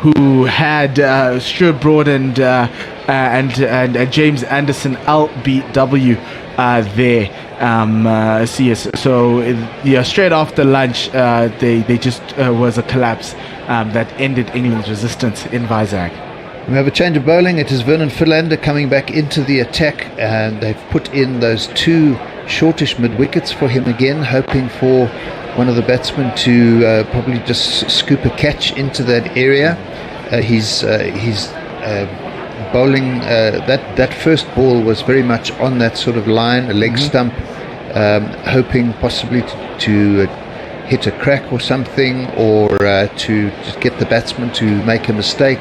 who had Stuart Broad and James Anderson LBW there. Yes. So yeah, straight after lunch, they just was a collapse that ended England's resistance in Visakhapatnam. We have a change of bowling. It is Vernon Philander coming back into the attack, and they've put in those two shortish mid-wickets for him again, hoping for one of the batsmen to probably just scoop a catch into that area. He's bowling, that first ball was very much on that sort of line, a leg stump, hoping possibly to hit a crack or something, or to just get the batsman to make a mistake,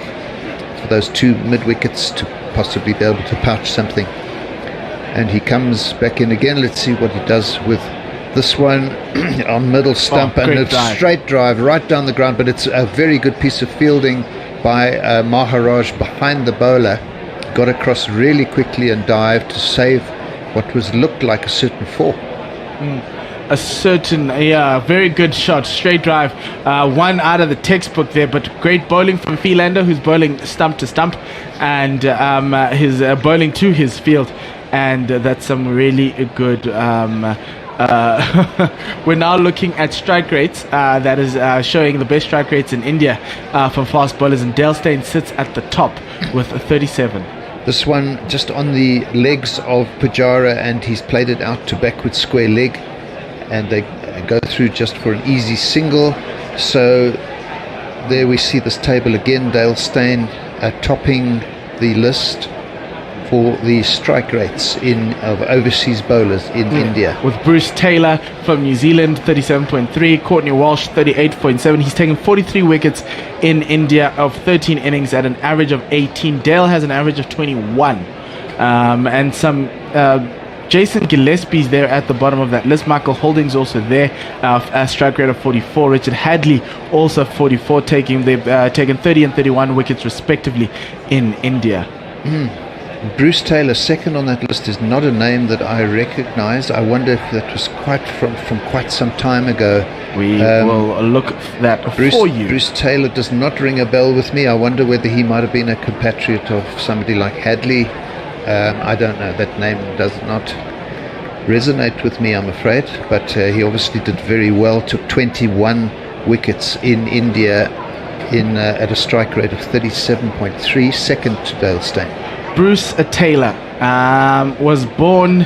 for those two mid-wickets to possibly be able to pouch something. And he comes back in again. Let's see what he does with this one on middle stump, and a straight drive right down the ground, but it's a very good piece of fielding by Maharaj behind the bowler. Got across really quickly and dived to save what looked like a certain four. Very good shot, straight drive, one out of the textbook there, but great bowling from Philander, who's bowling stump to stump, and his bowling to his field, and that's some really good we're now looking at strike rates, that is showing the best strike rates in India from fast bowlers, and Dale Steyn sits at the top with a 37. This one just on the legs of Pujara, and he's played it out to backward square leg, and they go through just for an easy single. So there we see this table again, Dale Steyn topping the list for the strike rates of overseas bowlers in India. With Bruce Taylor from New Zealand, 37.3, Courtney Walsh, 38.7. He's taken 43 wickets in India of 13 innings at an average of 18. Dale has an average of 21. And some Jason Gillespie's there at the bottom of that list. Michael Holding's also there, a strike rate of 44. Richard Hadley also 44, they've taken 30 and 31 wickets respectively in India. Bruce Taylor, second on that list, is not a name that I recognize. I wonder if that was from quite some time ago. We will look that for you. Bruce Taylor does not ring a bell with me. I wonder whether he might have been a compatriot of somebody like Hadley. I don't know. That name does not resonate with me, I'm afraid. But he obviously did very well. Took 21 wickets in India at a strike rate of 37.3, second to Dale Steyn. Bruce Taylor was born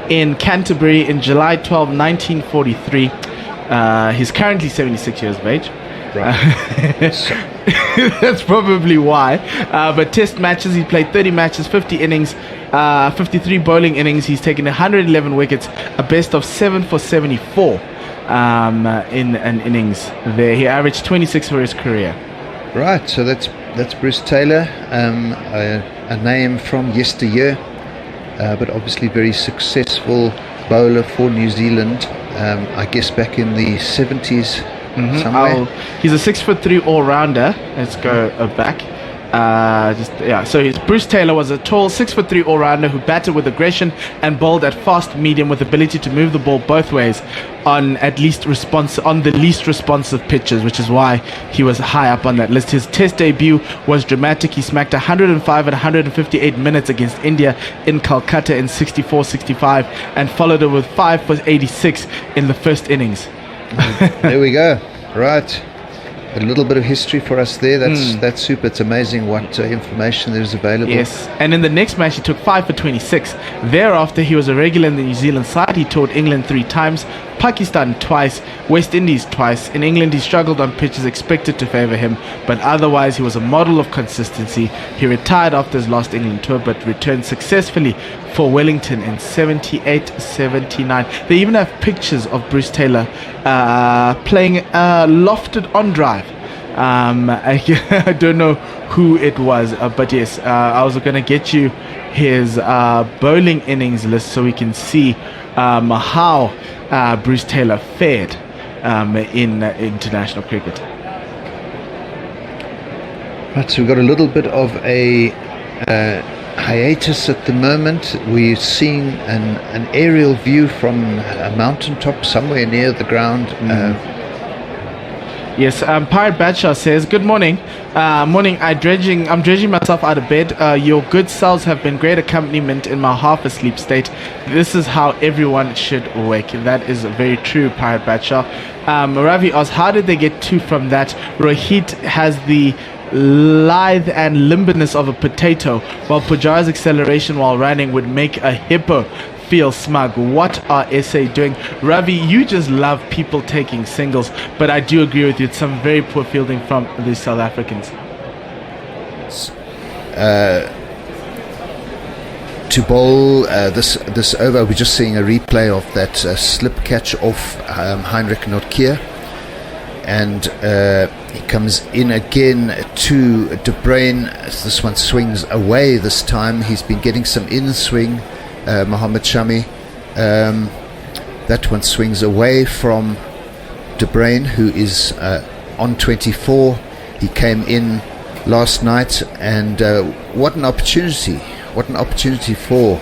in Canterbury in July 12, 1943. He's currently 76 years of age. Right. That's probably why. But test matches, he played 30 matches, 50 innings, 53 bowling innings. He's taken 111 wickets, a best of 7 for 74 in an innings there. He averaged 26 for his career. Right, so that's Bruce Taylor, a name from yesteryear, but obviously very successful bowler for New Zealand, I guess back in the 70s somewhere. He's a 6'3" all-rounder. Let's go back. So Bruce Taylor was a tall 6'3" all-rounder who batted with aggression and bowled at fast medium with ability to move the ball both ways on the least responsive pitches, which is why he was high up on that list. His test debut was dramatic. He smacked 105 at 158 minutes against India in Calcutta in 64-65 and followed it with 5 for 86 in the first innings. There we go. Right. A little bit of history for us there. That's super. It's amazing what information there is available. Yes, and in the next match he took 5 for 26. Thereafter he was a regular in the New Zealand side. He toured England 3 times, Pakistan twice, West Indies twice. In England he struggled on pitches expected to favour him, but otherwise he was a model of consistency. He retired after his last England tour but returned successfully for Wellington in 78-79. They even have pictures of Bruce Taylor playing lofted on drive. I don't know who it was, but yes, I was going to get you his bowling innings list so we can see how Bruce Taylor fared in international cricket. Right, so we've got a little bit of a hiatus at the moment. We're seeing an aerial view from a mountaintop somewhere near the ground. Yes, Pirate Badshaw says, good morning. Morning, I'm dredging myself out of bed. Your good selves have been great accompaniment in my half asleep state. This is how everyone should wake. That is very true, Pirate Badshaw. Ravi asks, how did they get two from that? Rohit has the lithe and limberness of a potato, while Pujara's acceleration while running would make a hippo feel smug. What are SA doing? Ravi, you just love people taking singles, but I do agree with you. It's some very poor fielding from the South Africans. To bowl this over, we're just seeing a replay of that slip catch off Heinrich Notkier, and he comes in again to De Bruyn. This one swings away this time. He's been getting some in swing. Mohammed Shami, that one swings away from De Bruyn, who is on 24. He came in last night, and what an opportunity for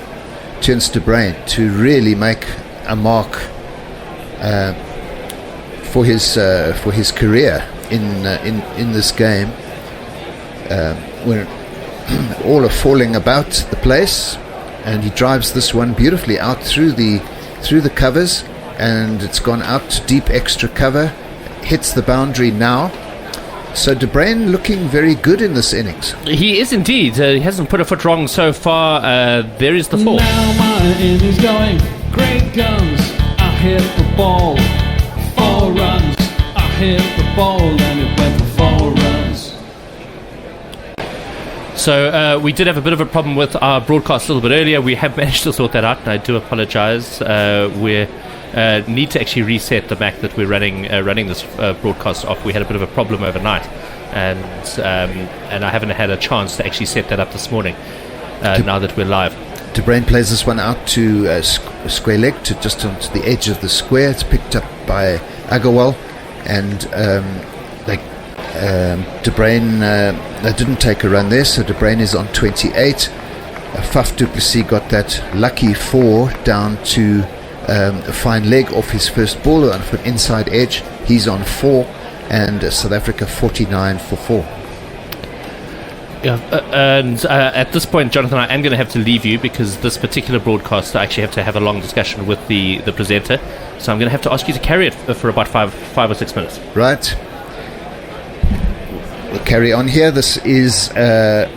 Theuns De Bruyn to really make a mark for his career in this game. When all are falling about the place, and he drives this one beautifully out through the covers, and it's gone out to deep extra cover, hits the boundary now. So De Bruyn looking very good in this innings. He is indeed. He hasn't put a foot wrong so far. There is the four. Now my innings going, great guns. I hit the ball, 4 runs. I hit the ball and it went for 4 runs. So we did have a bit of a problem with our broadcast a little bit earlier. We have managed to sort that out, and I do apologise. We need to actually reset the Mac that we're running this broadcast off. We had a bit of a problem overnight, and I haven't had a chance to actually set that up this morning. Now that we're live, De Bruyn plays this one out to square leg, to just onto the edge of the square. It's picked up by Agarwal, and De Bruyn didn't take a run there, so De Bruyn is on 28. Faf du Plessis got that lucky 4 down to a fine leg off his first ball on an inside edge. He's on 4, and South Africa 49 for 4. Yeah, and at this point, Jonathan, I am going to have to leave you because this particular broadcast, I actually have to have a long discussion with the presenter. So I'm going to have to ask you to carry it for about five or 6 minutes. Right. We'll carry on here. This is the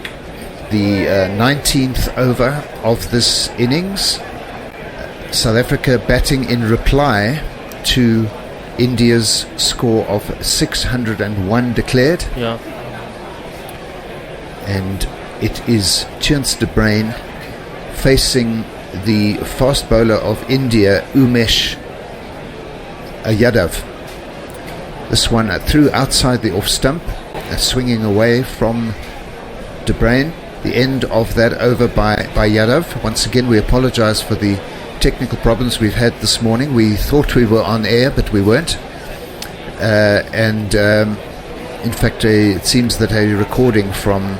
19th over of this innings. South Africa batting in reply to India's score of 601 declared. Yeah. And it is Theuns De Bruyn facing the fast bowler of India, Umesh Yadav. This one threw outside the off stump, swinging away from De Bruyn. The end of that over by Yadav. Once again, we apologise for the technical problems we've had this morning. We thought we were on air, but we weren't. In fact, it seems that a recording from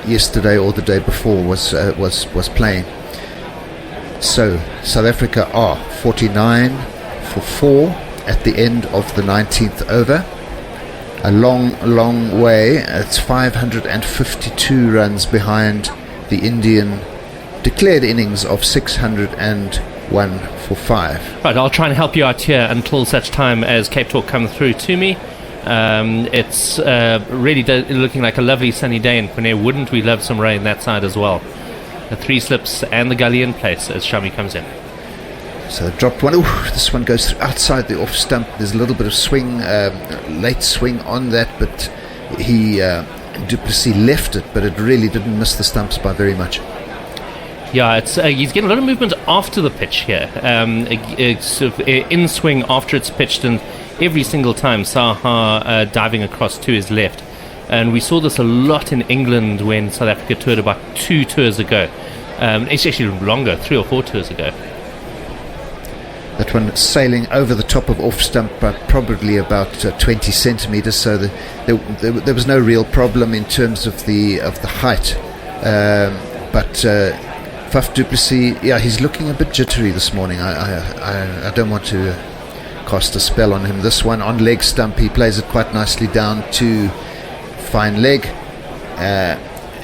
yesterday or the day before was playing. So South Africa are 49 for 4 at the end of the 19th over. A long way. It's 552 runs behind the Indian declared innings of 601 for 5. Right, I'll try and help you out here until such time as Cape Talk comes through to me. It's really looking like a lovely sunny day in Pune. Wouldn't we love some rain that side as well? The 3 slips and the gully in place as Shami comes in. So dropped one. Ooh, this one goes through outside the off stump. There's a little bit of swing, late swing on that, but Du Plessis left it, but it really didn't miss the stumps by very much. Yeah, it's he's getting a lot of movement after the pitch here. It's sort of in swing after it's pitched, and every single time Saha diving across to his left. And we saw this a lot in England when South Africa toured about 2 tours ago. It's actually longer, 3 or 4 tours ago. That one sailing over the top of off stump, probably about 20 centimetres. So there was no real problem in terms of the height. But Faf du Plessis, yeah, he's looking a bit jittery this morning. I don't want to cast a spell on him. This one on leg stump, he plays it quite nicely down to fine leg,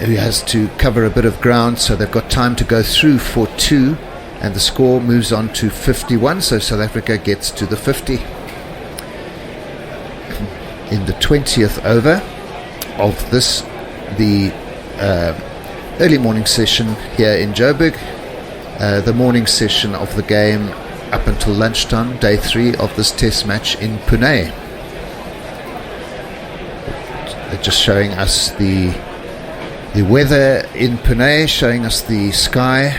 who has to cover a bit of ground, so they've got time to go through for 2, and the score moves on to 51, so South Africa gets to the 50. In the 20th over of this, the early morning session here in Joburg, the morning session of the game up until lunchtime, day 3 of this test match in Pune. They're just showing us the weather in Pune, showing us the sky.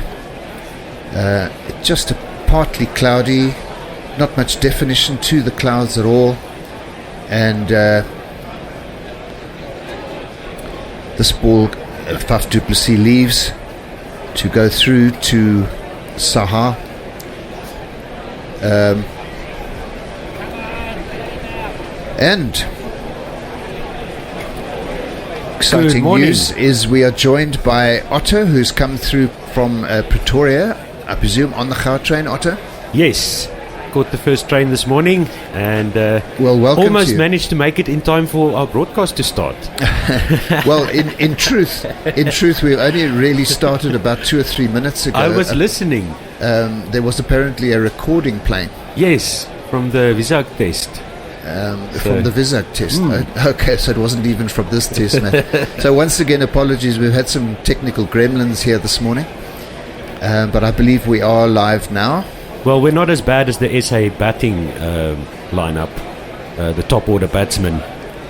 Just partly cloudy, not much definition to the clouds at all, and this ball, Faf du Plessis leaves to go through to Saha. And exciting news is we are joined by Otto, who's come through from Pretoria, I presume, on the Gautrain. Otto? Yes, caught the first train this morning, and well, welcome. Almost managed to make it in time for our broadcast to start. Well, in truth, we only really started about 2 or 3 minutes ago. I was listening. There was apparently a recording playing. Yes, from the Visak test. From the Visak test. Okay, so it wasn't even from this test match. So once again, apologies. We've had some technical gremlins here this morning, but I believe we are live now. Well, we're not as bad as the SA batting lineup. The top order batsmen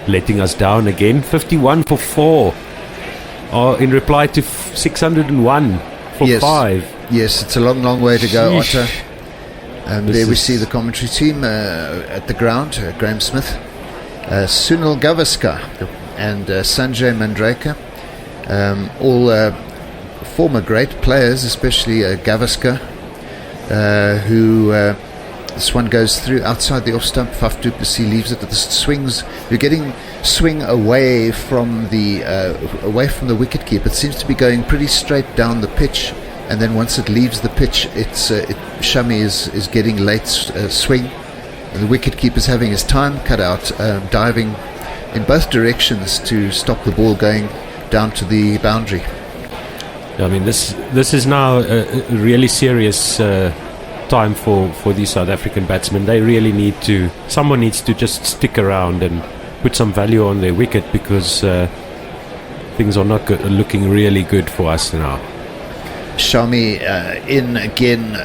letting us down again. 51 for 4 in reply to 601 for 5. Yes, it's a long way to go, Sheesh. Otto. There we see the commentary team at the ground, Graham Smith, Sunil Gavaskar and Sanjay Mandrake, all former great players, especially Gavaskar, who this one goes through outside the off stump. Faf du Plessis leaves it. The swings, you're getting swing away from the wicket keeper. It seems to be going pretty straight down the pitch, and then once it leaves the pitch, Shami is getting late swing, and the wicket keeper's having his time cut out, diving in both directions to stop the ball going down to the boundary. I mean, this is now a really serious time for these South African batsmen. They really someone needs to just stick around and put some value on their wicket, because things are not looking really good for us now. Shami in again,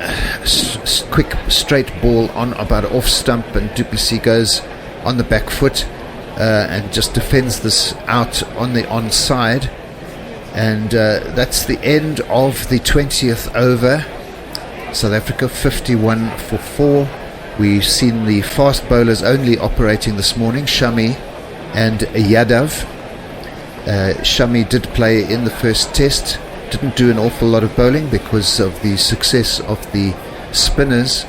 quick straight ball on about off stump, and du Plessis goes on the back foot and just defends this out on the onside, and that's the end of the 20th over. South Africa 51 for 4. We've seen the fast bowlers only operating this morning, Shami and Yadav. Shami did play in the first test, didn't do an awful lot of bowling because of the success of the spinners,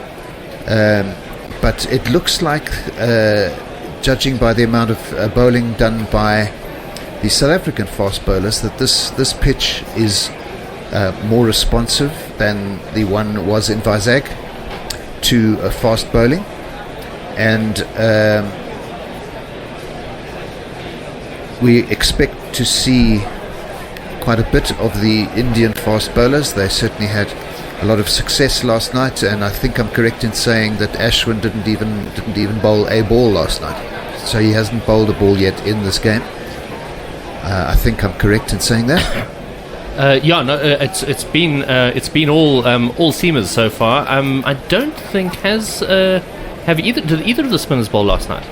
but it looks like, judging by the amount of bowling done by the South African fast bowlers, that this pitch is more responsive than the one was in Vizag to fast bowling, and we expect to see quite a bit of the Indian fast bowlers. They certainly had a lot of success last night, and I think I'm correct in saying that Ashwin didn't even bowl a ball last night, so he hasn't bowled a ball yet in this game. I think I'm correct in saying that. It's been all seamers so far. I don't think did either of the spinners bowl last night?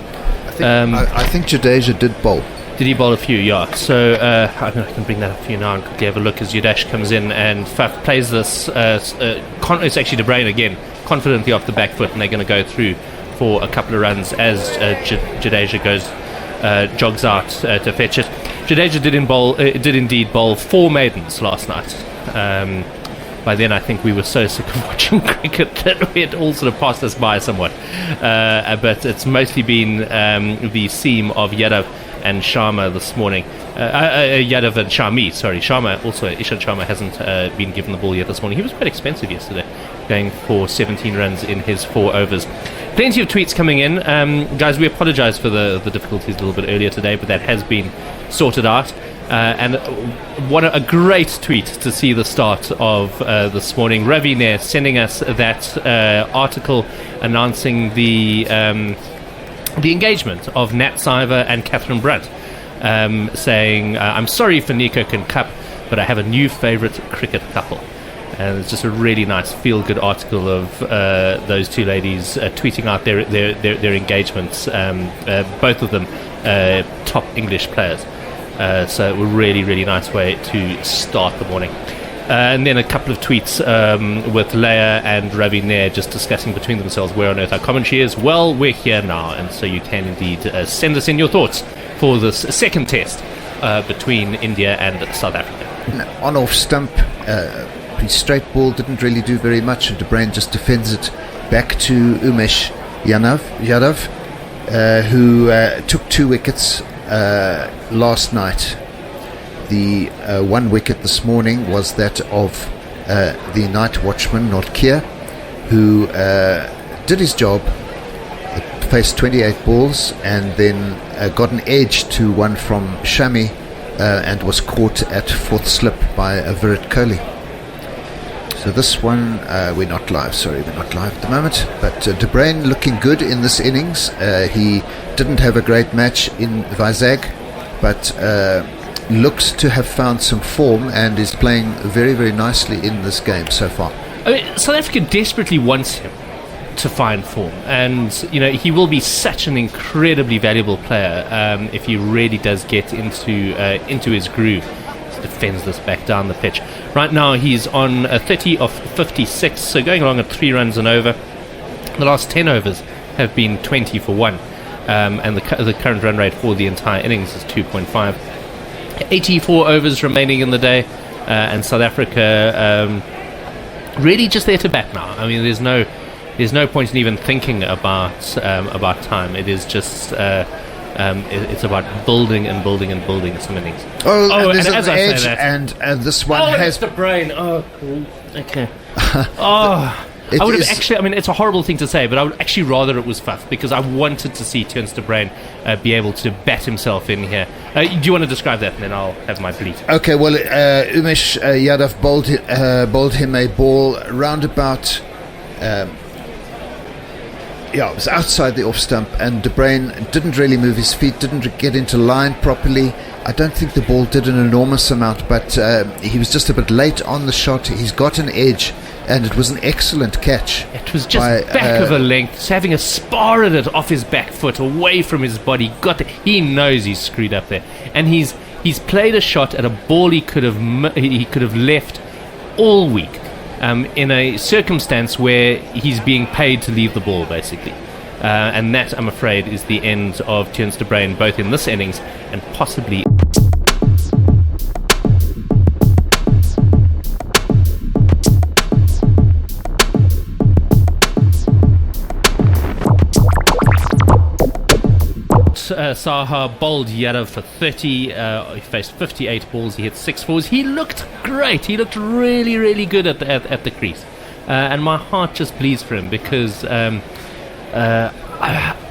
I think Jadeja did bowl. Did he bowl a few? Yeah. So I can bring that up for you now and quickly have a look as Yudash comes in and Faf plays this. It's actually De Bruyne again, confidently off the back foot, and they're going to go through for a couple of runs as Jadeja jogs out to fetch it. Jadeja did indeed bowl 4 maidens last night. By then I think we were so sick of watching cricket that it all sort of passed us by somewhat. But it's mostly been the seam of Yadav and Sharma this morning. Yadav and Sharmi, sorry. Sharma also, Ishant Sharma hasn't been given the ball yet this morning. He was quite expensive yesterday, going for 17 runs in his 4 overs. Plenty of tweets coming in. Guys, we apologize for the difficulties a little bit earlier today, but that has been sorted out. And what a great tweet to see the start of this morning. Ravi Nair sending us that article announcing the engagement of Nat Siver and Catherine Brunt, saying, I'm sorry for Nico and Cup, but I have a new favourite cricket couple. And it's just a really nice feel-good article of those two ladies tweeting out their engagements, both of them top English players. So a really, really nice way to start the morning. And then a couple of tweets with Leia and Ravi Nair just discussing between themselves where on earth our commentary is. Well, we're here now, and so you can indeed send us in your thoughts for this second test between India and South Africa. On off stump, pretty straight ball, didn't really do very much, and De Bruyn just defends it back to Umesh Yadav, who took 2 wickets last night. The 1 wicket this morning was that of the night watchman, Notkia, who did his job, faced 28 balls, and then got an edge to one from Shami, and was caught at 4th slip by Virat Kohli. So this one, we're not live at the moment, but De Bruyn looking good in this innings. He didn't have a great match in Vizag, but looks to have found some form and is playing very, very nicely in this game so far. I mean, South Africa desperately wants him to find form, and he will be such an incredibly valuable player if he really does get into his groove. He defends this back down the pitch. Right now he's on 30 of 56, so going along at 3 runs and over. The last 10 overs have been 20 for 1, and the current run rate for the entire innings is 2.5. 84 overs remaining in the day, and South Africa really just there to bat now. I mean, there's no point in even thinking about time. It is just it's about building and building and building some innings. And there's and as an I edge, say that, and this one has the brain. Oh, cool. Okay. I would have actually. I mean, it's a horrible thing to say, but I would actually rather it was Faf, because I wanted to see Terence de Bruyn be able to bat himself in here. Do you want to describe that, and then I'll have my bleat? Okay. Well, Umesh Yadav bowled him a ball round about. It was outside the off stump, and De Bruyn didn't really move his feet, didn't get into line properly. I don't think the ball did an enormous amount, but he was just a bit late on the shot. He's got an edge, and it was an excellent catch. It was just back of a length, having a spar at it off his back foot, away from his body. He knows he's screwed up there, and he's played a shot at a ball he could have left all week. In a circumstance where he's being paid to leave the ball, basically. And that, I'm afraid, is the end of Terence de Bruyn, both in this innings and possibly... Saha bowled Yadav for 30. He faced 58 balls. He hit 6 fours. He looked great. He looked really, really good at the crease. And my heart just bleeds for him, because I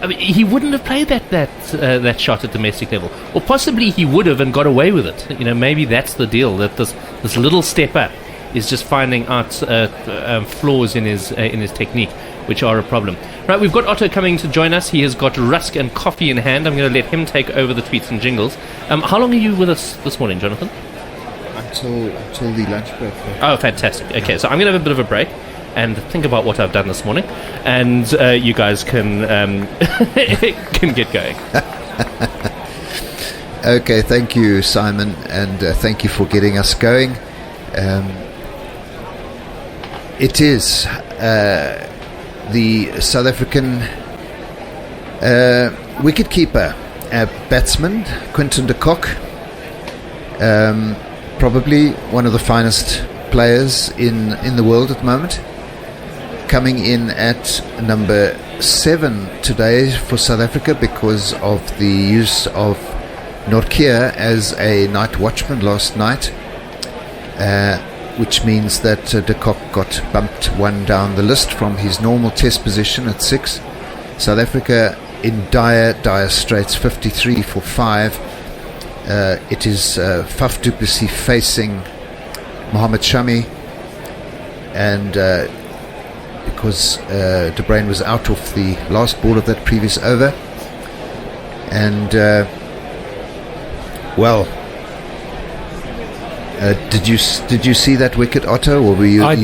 mean, he wouldn't have played that shot at domestic level, or possibly he would have and got away with it. Maybe that's the deal. That this little step up is just finding out flaws in his technique, which are a problem. Right, we've got Otto coming to join us. He has got rusk and coffee in hand. I'm going to let him take over the tweets and jingles. How long are you with us this morning, Jonathan? Until the lunch break. Oh, fantastic. Okay, so I'm going to have a bit of a break and think about what I've done this morning, and you guys can get going. Okay, thank you, Simon, and thank you for getting us going. It is the South African wicketkeeper, batsman, Quinton de Kock, probably one of the finest players in the world at the moment, coming in at number 7 today for South Africa because of the use of Nortje as a night watchman last night, which means that de Kock got bumped one down the list from his normal test position at 6. South Africa in dire straits, 53 for 5. It is Faf du Plessis facing Mohamed Shami, and because De Bruyn was out of the last ball of that previous over, and did you see that wicket, Otto, or were you? I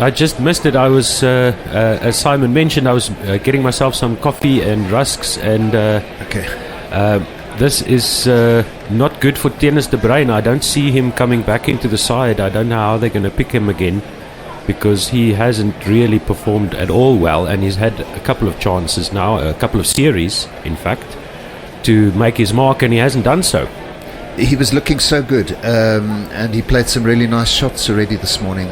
just missed it. I was, as Simon mentioned, I was getting myself some coffee and rusks, and Okay. this is not good for Tennis De Bruyn. I don't see him coming back into the side. I don't know how they're going to pick him again, because he hasn't really performed at all well, and he's had a couple of chances now, a couple of series, in fact, to make his mark, and he hasn't done so. He was looking so good, and he played some really nice shots already this morning.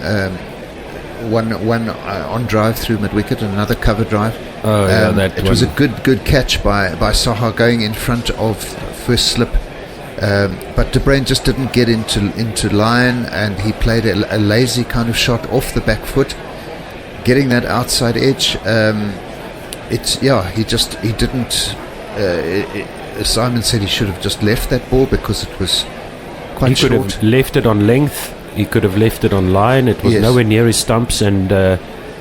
One on drive through mid-wicket and another cover drive. Oh, yeah, that it was a good catch by Saha going in front of first slip. But De Bruyn just didn't get into line, and he played a lazy kind of shot off the back foot, getting that outside edge. He didn't. Simon said he should have just left that ball because it was quite short. He could have left it on length. He could have left it on line. It was nowhere near his stumps, and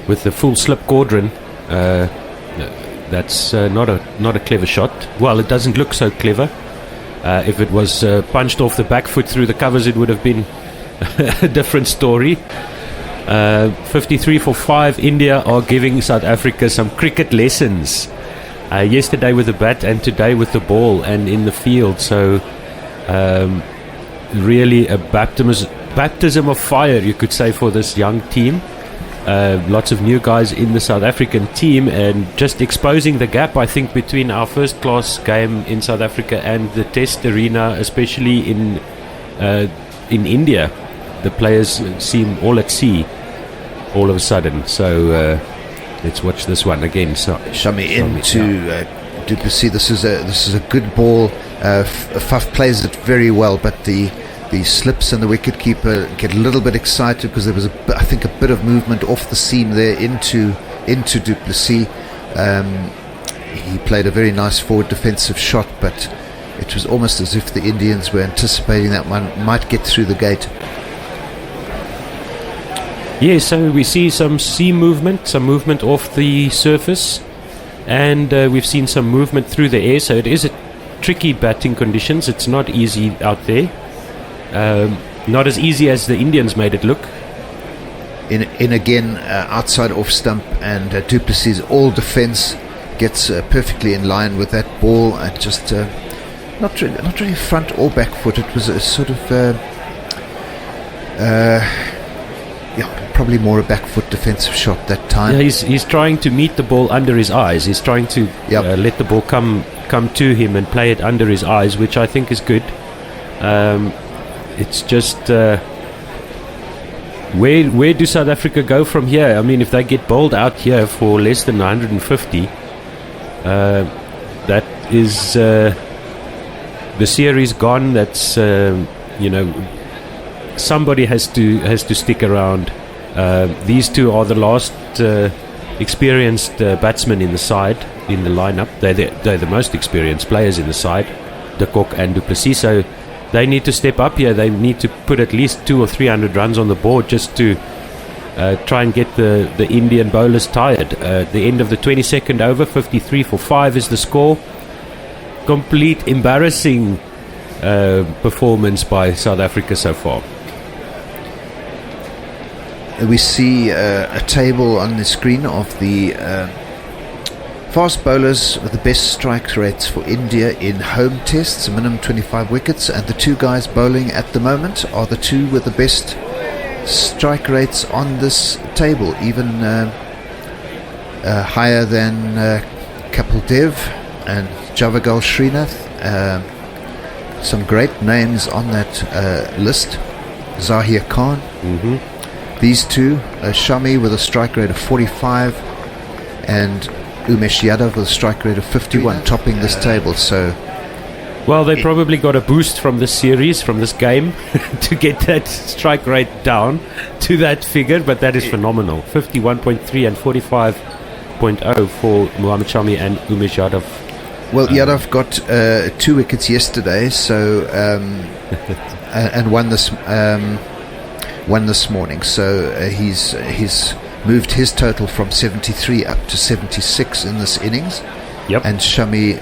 with the full slip Gordon, that's not a clever shot. Well, it doesn't look so clever. If it was punched off the back foot through the covers, it would have been a different story. 53 for 5. India are giving South Africa some cricket lessons. Yesterday with the bat and today with the ball and in the field. So really a baptism of fire, you could say, for this young team. Lots of new guys in the South African team, and just exposing the gap, I think, between our first class game in South Africa and the test arena, especially in India. The players seem all at sea all of a sudden. So let's watch this one again. Shami into du Plessis. This is a good ball. Faf plays it very well, but the slips and the wicketkeeper get a little bit excited because there was I think a bit of movement off the seam there into du Plessis. He played a very nice forward defensive shot, but it was almost as if the Indians were anticipating that one might get through the gate. Yeah, so we see some sea movement, some movement off the surface, and we've seen some movement through the air. So it is a tricky batting conditions. It's not easy out there. Not as easy as the Indians made it look. In again, outside off stump, and du Plessis all defence, gets perfectly in line with that ball, and just not really front or back foot. It was a sort of probably more a back foot defensive shot that time. Yeah, he's trying to meet the ball under his eyes. He's trying to let the ball come to him and play it under his eyes, which I think is good. It's just where do South Africa go from here? I mean, if they get bowled out here for less than 150, that is the series gone. That's somebody has to stick around. These two are the last experienced batsmen in the side, in the lineup. They're the most experienced players in the side, de Kock and du Plessis. So they need to step up here. They need to put at least 200 or 300 runs on the board just to try and get the Indian bowlers tired. The end of the 22nd over, 53 for 5 is the score. Complete embarrassing performance by South Africa so far. We see a table on the screen of the fast bowlers with the best strike rates for India in home tests, a minimum 25 wickets, and the two guys bowling at the moment are the two with the best strike rates on this table, even higher than Kapil Dev and Javagal Srinath. Some great names on that list. Zahir Khan. These two, Shami with a strike rate of 45 and Umesh Yadav with a strike rate of 51, topping this table. So Well, they probably got a boost from this series, from this game, to get that strike rate down to that figure, but that is phenomenal. 51.3 and 45.0 for Muhammad Shami and Umesh Yadav. Well, Yadav got 2 wickets yesterday, so and won this morning. So he's moved his total from 73 up to 76 in this innings. Yep. And Shami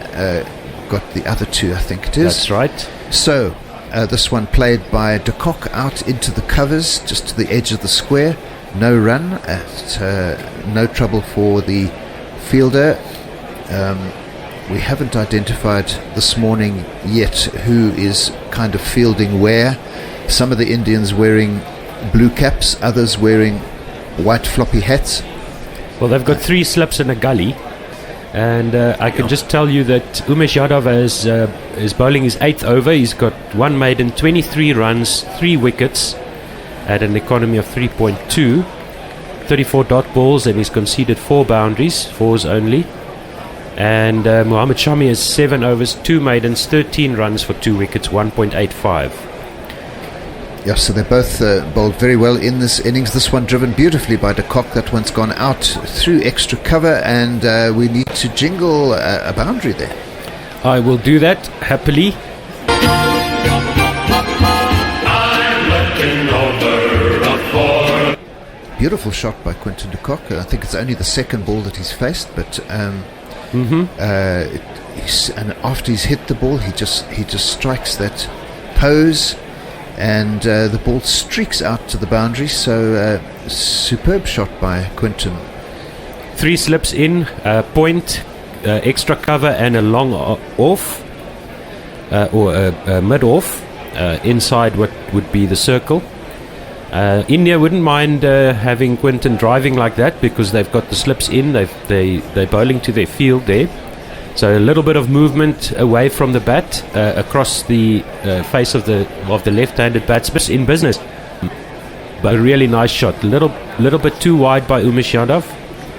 got the other 2, I think it is. That's right. So this one played by de Kock out into the covers, just to the edge of the square. No run, no trouble for the fielder. We haven't identified this morning yet who is kind of fielding where. Some of the Indians wearing blue caps, others wearing white floppy hats. Well, they've got 3 slips in a gully. And I can just tell you that Umesh Yadav is bowling his 8th over. He's got 1 maiden, 23 runs, 3 wickets at an economy of 3.2, 34 dot balls, and he's conceded 4 boundaries, 4s only. And Muhammad Shami has 7 overs, 2 maidens, 13 runs for 2 wickets, 1.85. Yeah, so they both bowled very well in this innings. This one driven beautifully by de Kock. That one's gone out through extra cover, and we need to jingle a boundary there. I will do that happily. Beautiful shot by Quinton de Kock. I think it's only the second ball that he's faced, but and after he's hit the ball, he just strikes that pose. And the ball streaks out to the boundary. So superb shot by Quinton. 3 slips in, point, extra cover, and a long off, or a mid off, inside what would be the circle. India wouldn't mind having Quinton driving like that, because they've got the slips in. They're bowling to their field there. So a little bit of movement away from the bat, across the face of the left-handed batsman in business. But a really nice shot. Little bit too wide by Umesh Yadav.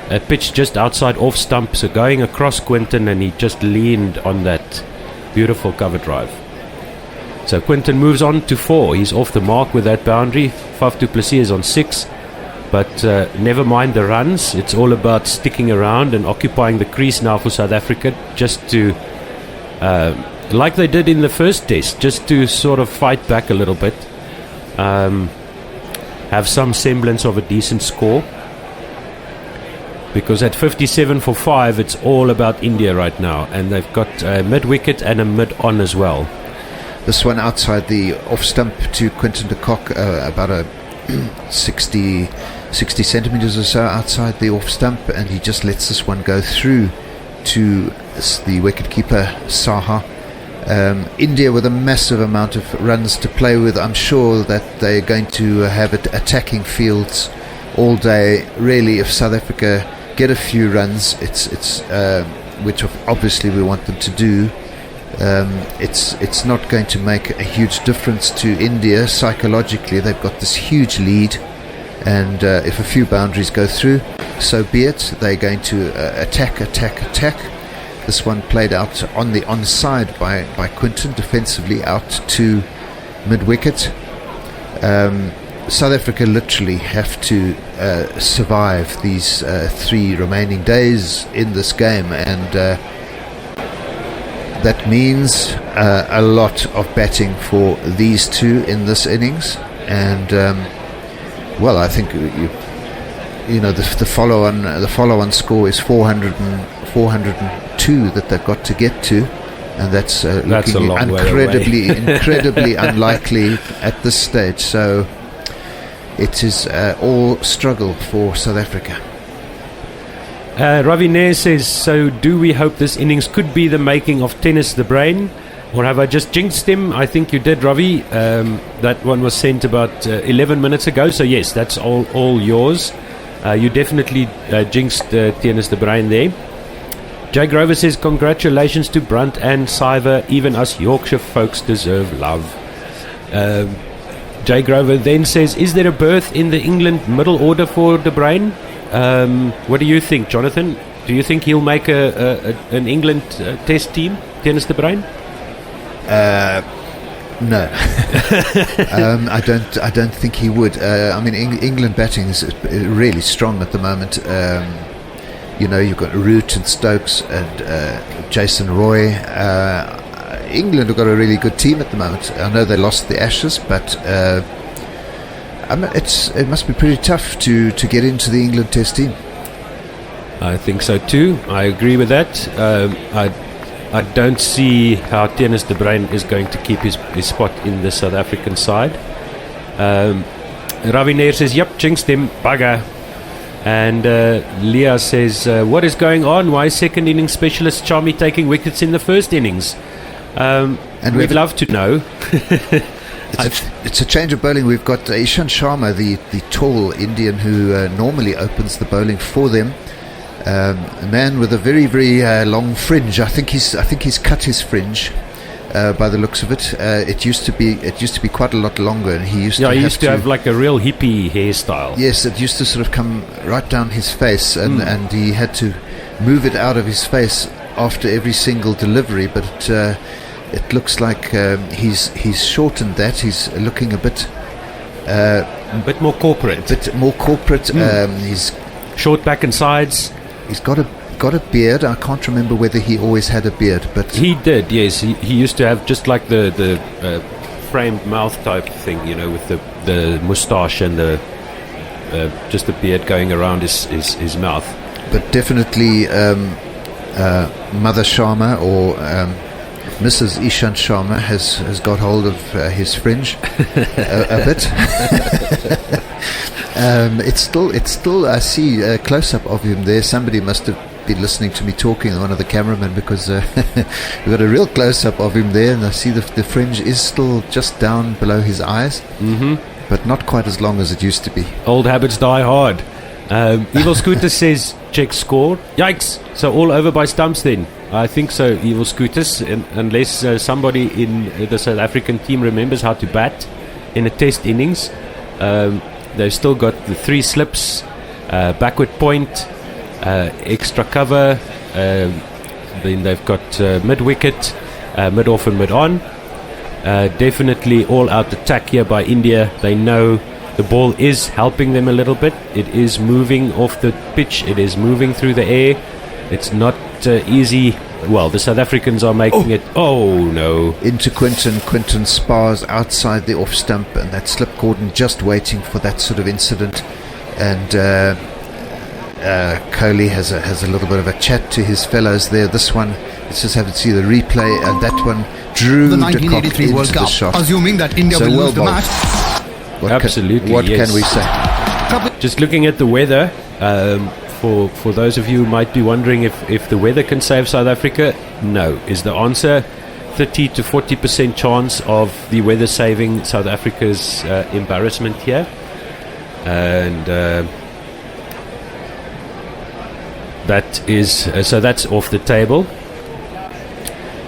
A pitch just outside off stump, so going across Quinton, and he just leaned on that beautiful cover drive. So Quinton moves on to 4. He's off the mark with that boundary. Faf du Plessis is on 6. But never mind the runs. It's all about sticking around and occupying the crease now for South Africa, just to, like they did in the first test, just to sort of fight back a little bit, have some semblance of a decent score. Because at 57 for 5, it's all about India right now, and they've got a mid-wicket and a mid-on as well. This one outside the off-stump to Quinton de Kock, about a 60 centimetres or so outside the off-stump, and he just lets this one go through to the wicket-keeper, Saha. India with a massive amount of runs to play with. I'm sure that they're going to have attacking fields all day. Really, if South Africa get a few runs, it's which obviously we want them to do, it's not going to make a huge difference to India psychologically. They've got this huge lead, and if a few boundaries go through, so be it. They're going to attack. This one played out on the onside by Quinton, defensively out to mid-wicket. South Africa literally have to survive these 3 remaining days in this game, and that means a lot of batting for these 2 in this innings. And well, I think the follow-on score is 402 that they've got to get to, and that's looking incredibly unlikely at this stage. So it is all struggle for South Africa. Ravi Nair says, so do we hope this innings could be the making of Tennis the Brain, or have I just jinxed him? I think you did, Ravi. That one was sent about 11 minutes ago, so yes, that's all yours. You definitely jinxed Tennis the Brain there. Jay Grover says, congratulations to Brunt and Siver. Even us Yorkshire folks deserve love. Jay Grover then says, is there a berth in the England middle order for De Bruyne? What do you think, Jonathan? Do you think he'll make an England test team, Dennis De Bruyne? No, I don't think he would. I mean, England batting is really strong at the moment. You've got Root and Stokes and Jason Roy. England have got a really good team at the moment. I know they lost the Ashes, but it must be pretty tough to get into the England Test team. I think so too. I agree with that. I don't see how Tennis De Bruin is going to keep his spot in the South African side. Ravi Nair says, yep, jinxed him, bugger. And Leah says, what is going on? Why is second innings specialist Charmy taking wickets in the first innings? And we'd love to know. It's a change of bowling. We've got Ishant Sharma, the tall Indian who normally opens the bowling for them. A man with a very, very long fringe. I think he's cut his fringe by the looks of it. It used to be quite a lot longer, and he used to have like a real hippie hairstyle. Yes, it used to sort of come right down his face, and he had to move it out of his face after every single delivery. But it looks like he's shortened that. He's looking a bit more corporate. He's short back and sides. He's got a beard. I can't remember whether he always had a beard, but he did. Yes, he used to have just like the framed mouth type thing, with the moustache and the just the beard going around his mouth. But definitely, Mother Sharma or Mrs. Ishant Sharma has got hold of his fringe a bit. It's still. I see a close-up of him there. Somebody must have been listening to me talking, one of the cameramen, because we've got a real close-up of him there, and I see the fringe is still just down below his eyes, but not quite as long as it used to be. Old habits die hard. Evil Scooter says, check score. Yikes! So all over by stumps then. I think so, Evil Scooters, unless somebody in the South African team remembers how to bat in a test innings. They've still got the 3 slips, backward point, extra cover, then they've got mid-wicket, mid-off and mid-on. Definitely all-out attack here by India. They know the ball is helping them a little bit. It is moving off the pitch. It is moving through the air. It's not easy. Well, the South Africans are making it. Oh no! Into Quinton spars outside the off stump, and that slip cordon just waiting for that sort of incident. And Kohli has a little bit of a chat to his fellows there. This one, let's just have to see the replay, and that one drew the de Kock 1983 into World the Cup, shot. assuming that India will lose the match. Absolutely. What yes. can we say? Just looking at the weather. For those of you who might be wondering if the weather can save South Africa, no is the answer. 30 to 40% chance of the weather saving South Africa's embarrassment here, and that is so that's off the table.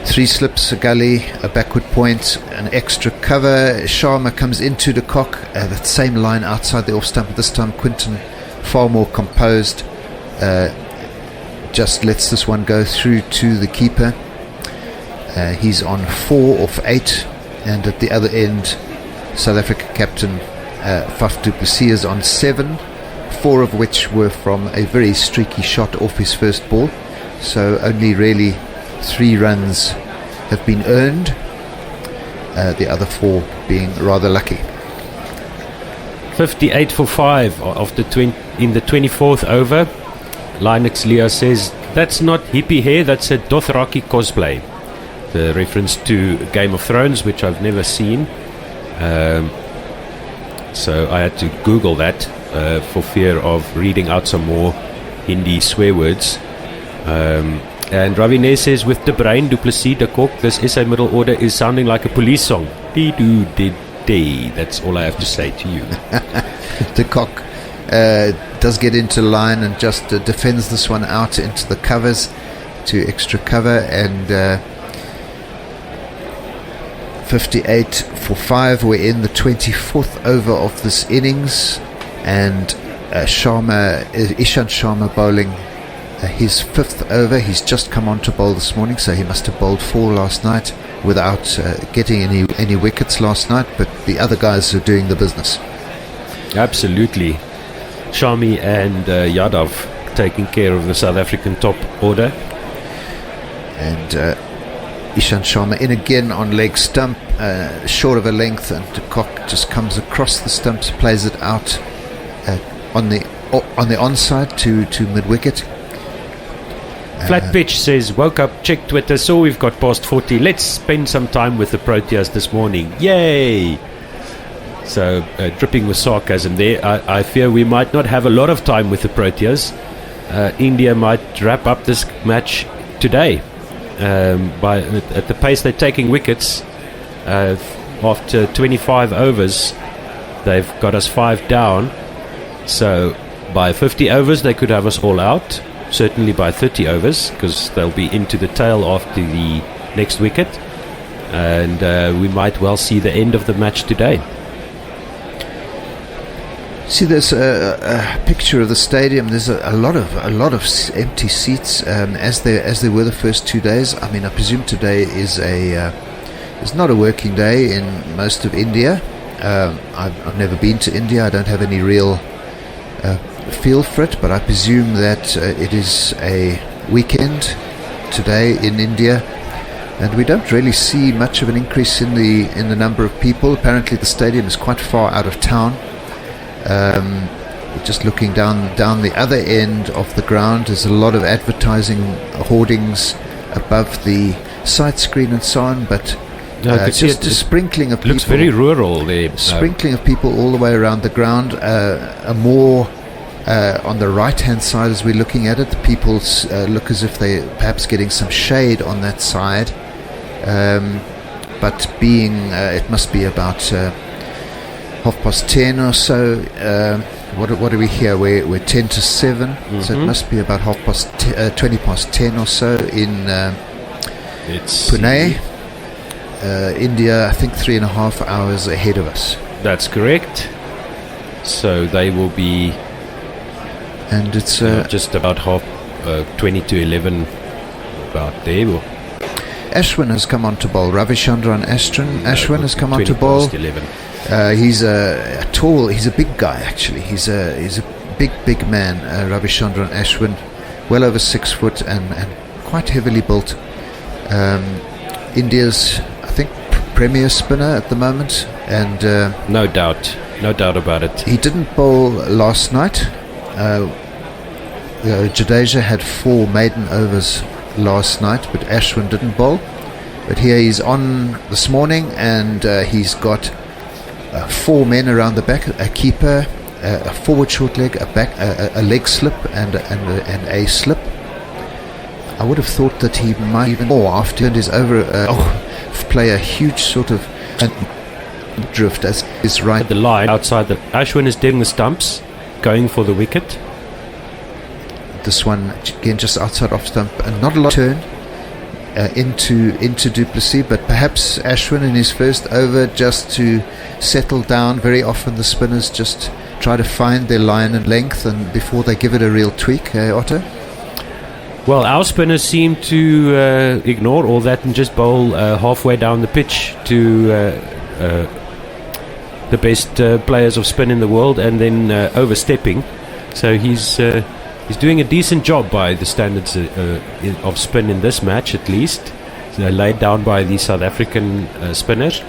3 slips, a gully, a backward point, an extra cover. Sharma comes into de Kock, that same line outside the off stump. This time Quinton far more composed, just lets this one go through to the keeper. He's on 4 off 8, and at the other end South Africa captain Faf du Plessis is on 7, 4 of which were from a very streaky shot off his first ball, so only really 3 runs have been earned, the other 4 being rather lucky. 58 for 5 in the 24th over. Linux Leo says, that's not hippie hair, that's a Dothraki cosplay. The reference to Game of Thrones, which I've never seen. So I had to Google that for fear of reading out some more Hindi swear words. And Ravine says, with De Bruin, Du Plessis, de Kock, this SA middle order is sounding like a police song. Dee-doo-did-dee. That's all I have to say to you. De Kock does get into line and just defends this one out into the covers, to extra cover, and 58 for 5. We're in the 24th over of this innings, and Ishant Sharma bowling his 5th over. He's just come on to bowl this morning, so he must have bowled 4 last night. without getting any wickets last night, but the other guys are doing the business. Absolutely. Shami and Yadav taking care of the South African top order. And Ishant Sharma in again on leg stump, short of a length, and de Kock just comes across the stumps, plays it out on the onside to mid wicket. Flat pitch says, woke up, checked Twitter, saw we've got past 40. Let's spend some time with the Proteas this morning. Yay! So dripping with sarcasm there. I fear we might not have a lot of time with the Proteas. India might wrap up this match today. At the pace they're taking wickets, after 25 overs, they've got us 5 down. So by 50 overs, they could have us all out. Certainly by 30 overs, because they'll be into the tail after the next wicket. And we might well see the end of the match today. See, there's a picture of the stadium. There's a lot of empty seats, as there were the first 2 days. I mean, I presume today is not a working day in most of India. I've never been to India. I don't have any real feel for it, but I presume that it is a weekend today in India, and we don't really see much of an increase in the number of people. Apparently, the stadium is quite far out of town. Just looking down the other end of the ground, there's a lot of advertising hoardings above the side screen and so on, but just a sprinkling of people. Looks very rural there. Sprinkling of people all the way around the ground. A more on the right hand side as we're looking at it, the people look as if they're perhaps getting some shade on that side, but being it must be about 10:30 or so. What are we here? We're 10 to 7, so it must be about 20 past 10 or so in Pune, India. I think 3.5 hours ahead of us. That's correct. So they will be, and it's just about 20 to 11, about there. Ashwin has come on to bowl. Ravichandran Ashwin has come on to bowl. 11. He's a big guy actually. He's a big man. Ravichandran Ashwin, well over 6 foot and quite heavily built. India's, I think, premier spinner at the moment, and no doubt about it. He didn't bowl last night. Jadeja had 4 maiden overs last night, but Ashwin didn't bowl. But here he's on this morning, and he's got 4 men around the back: a keeper, a forward short leg, a leg slip, and a slip. I would have thought that he might even more after his over play a huge sort of drift as is right. The line outside the Ashwin is doing the stumps, going for the wicket. This one again just outside off stump, and not a lot turn into Du Plessis, but perhaps Ashwin in his first over just to settle down. Very often the spinners just try to find their line and length, and before they give it a real tweak. Otto? Well, our spinners seem to ignore all that and just bowl halfway down the pitch to the best players of spin in the world, and then overstepping. So he's doing a decent job by the standards of spin in this match, at least. Laid down by the South African spinners.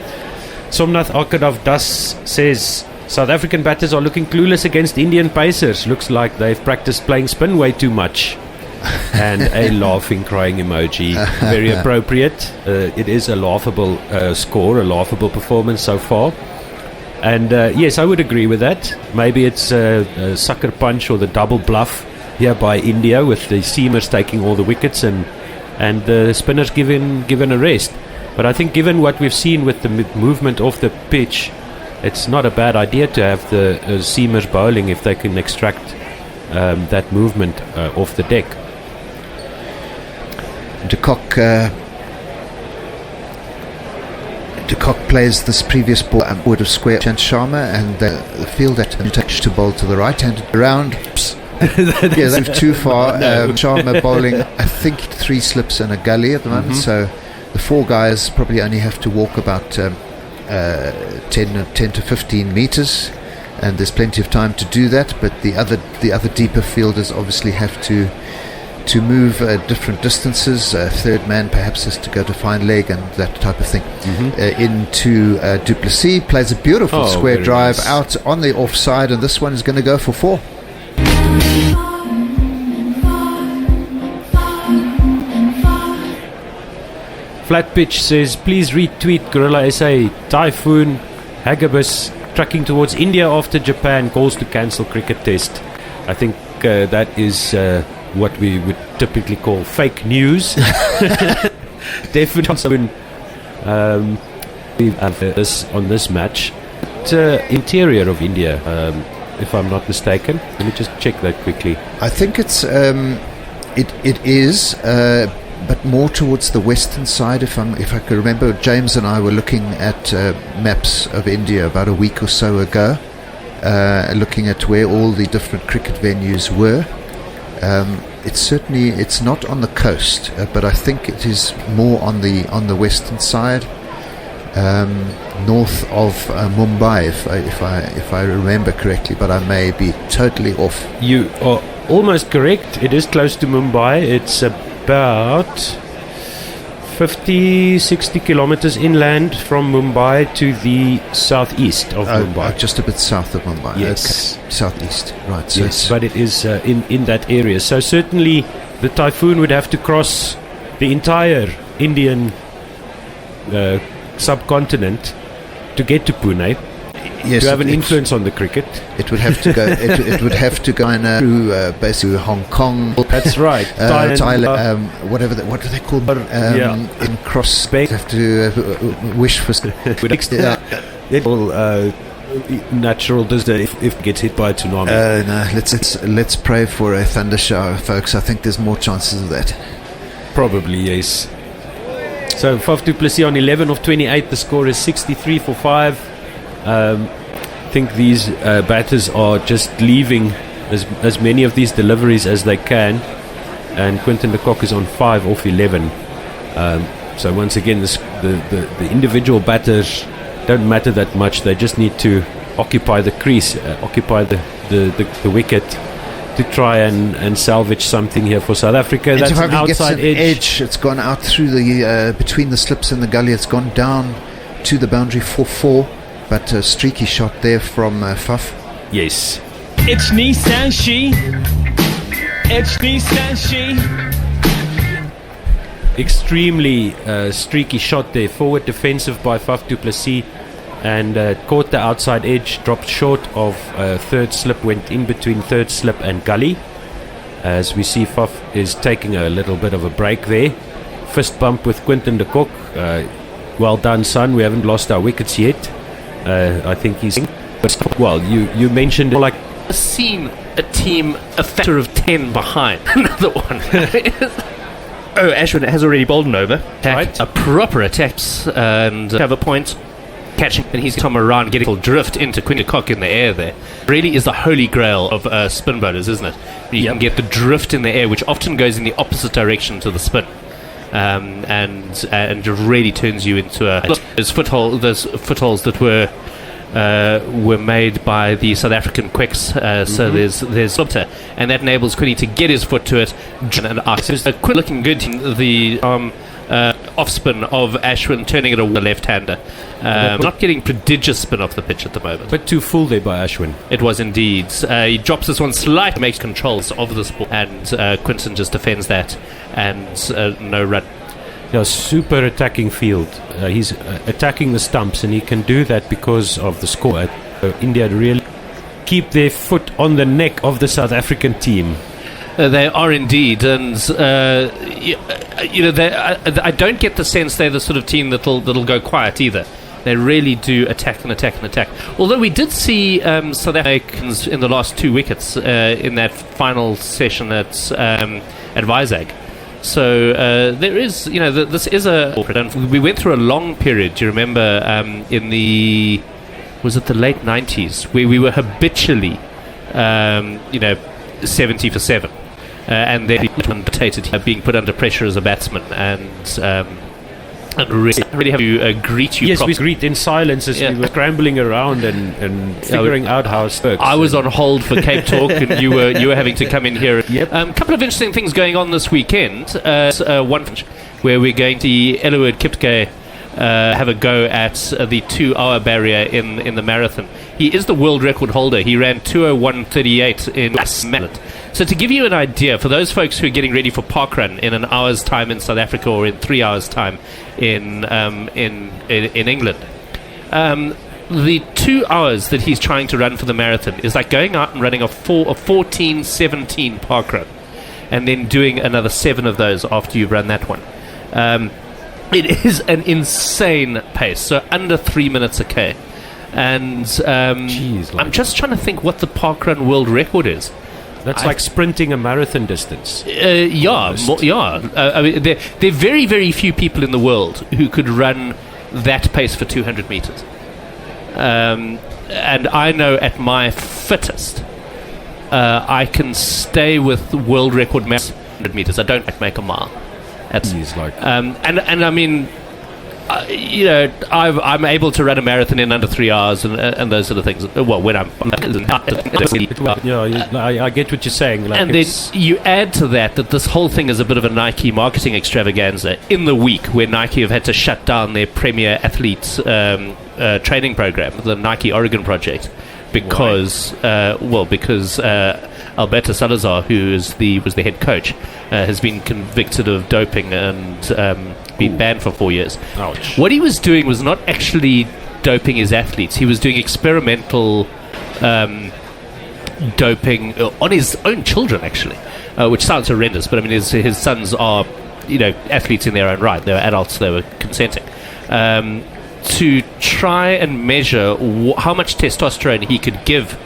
Somnath Arkadav Das says, South African batters are looking clueless against Indian pacers. Looks like they've practiced playing spin way too much. And a laughing, crying emoji. Very appropriate. It is a laughable score, a laughable performance so far. And yes, I would agree with that. Maybe it's a sucker punch or the double bluff here by India, with the seamers taking all the wickets and the spinners given a rest. But I think given what we've seen with the movement off the pitch, it's not a bad idea to have the seamers bowling if they can extract that movement off the deck. De Kock plays this previous ball and would have squared Chant Sharma, and the field that touched to bowl to the right hand around. Yeah, they moved too far. Sharma bowling, I think, 3 slips and a gully at the moment, so the four guys probably only have to walk about 10 to 15 meters, and there's plenty of time to do that. But the other deeper fielders obviously have to move different distances. Third man perhaps has to go to fine leg and that type of thing. Into Du Plessis, plays a beautiful square drive out on the offside, and this one is going to go for 4. Flat Pitch says, please retweet Gorilla SA. Typhoon, Hagibis tracking towards India after Japan calls to cancel cricket test. I think that is what we would typically call fake news. Definitely this on this match. Interior of India, if I'm not mistaken. Let me just check that quickly. I think it's it is, but more towards the western side. If I can remember, James and I were looking at maps of India about a week or so ago, looking at where all the different cricket venues were. It's not on the coast, but I think it is more on the western side, north of Mumbai, if I remember correctly, but I may be totally off. You are almost correct. It is close to Mumbai. It's about 50-60 kilometers inland from Mumbai to the southeast of Mumbai. Just a bit south of Mumbai. Yes. Okay. Southeast, right. So yes, but it is in that area. So certainly the typhoon would have to cross the entire Indian subcontinent to get to Pune. Yes, to have an influence on the cricket. It would have to go. it would have to go through basically Hong Kong. That's right. Thailand, what do they call? In cross. They have to wish for. Natural disaster if it gets hit by a tsunami. No, let's pray for a thunder shower, folks. I think there's more chances of that. Probably, yes. So Faf du Plessis on 11 of 28. The score is 63 for 5. I think these batters are just leaving as many of these deliveries as they can, and Quinton de Kock is on 5 off 11. So once again, the individual batters don't matter that much. They just need to occupy the crease, occupy the wicket to try and salvage something here for South Africa. That's an outside edge. It's gone out through the between the slips and the gully. It's gone down to the boundary for 4. But a streaky shot there from Faf. Yes. It's Nissan Shi. It's Nissan Shi. Extremely streaky shot there. Forward defensive by Faf du Plessis, and caught the outside edge, dropped short of third slip, went in between third slip and gully. As we see, Faf is taking a little bit of a break there. Fist bump with Quinton de Kock. Well done, son. We haven't lost our wickets yet. I think he's... Well, you mentioned... Like, I've seen a team a factor of 10 behind another one. Ashwin has already bowled an over. Right. A proper attacks and have a point. Catching, and he's come around, getting a drift into Quinton de Kock in the air there. Really is the holy grail of spin bowlers, isn't it? You can get the drift in the air, which often goes in the opposite direction to the spin. And really turns you into those footholes that were made by the South African quicks. So there's Slipter, and that enables Quinny to get his foot to it. And it's a quick looking good the off spin of Ashwin, turning it a left-hander. Not getting prodigious spin off the pitch at the moment. But too full there by Ashwin. It was indeed. He drops this one slightly, makes controls of this ball, and Quinton just defends that, and no run. Yeah, super attacking field. He's attacking the stumps, and he can do that because of the score. India really keep their foot on the neck of the South African team. They are indeed, and I don't get the sense they're the sort of team that'll go quiet either. They really do attack and attack and attack. Although we did see South Africans in the last 2 wickets in that final session at Visakhapatnam. So there is, this is a... We went through a long period, do you remember, in the late 90s, where we were habitually, 70 for 7. And then being put under pressure as a batsman, and And really have to greet you. Yes, properly. we greet in silence as we were scrambling around and figuring out how it works. I was on hold for Cape Talk, and you were having to come in here. Yep. Couple of interesting things going on this weekend. One where we're going to Eliud Kipke have a go at the 2-hour barrier in the marathon. He is the world record holder. He ran 2:01:38 in Maryland. So to give you an idea, for those folks who are getting ready for parkrun in an hour's time in South Africa or in 3 hours' time in England, the 2 hours that he's trying to run for the marathon is like going out and running a 14:17 parkrun, and then doing another 7 of those after you've run that one. It is an insane pace, so under 3 minutes a K. And I'm just trying to think what the parkrun world record is. That's like sprinting a marathon distance. I mean, there are very, very few people in the world who could run that pace for 200 meters. And I know at my fittest, I can stay with world record 100 meters. I don't make a mile. And I mean, I'm able to run a marathon in under 3 hours and those sort of things. Well, when I'm I get what you're saying. Like, and then you add to that this whole thing is a bit of a Nike marketing extravaganza in the week where Nike have had to shut down their premier athlete training program, the Nike Oregon Project, because Alberto Salazar, who was the head coach, has been convicted of doping and been banned for 4 years. Ouch. What he was doing was not actually doping his athletes. He was doing experimental doping on his own children, actually, which sounds horrendous, but I mean his sons are, athletes in their own right. They were adults. They were consenting. To try and measure how much testosterone he could give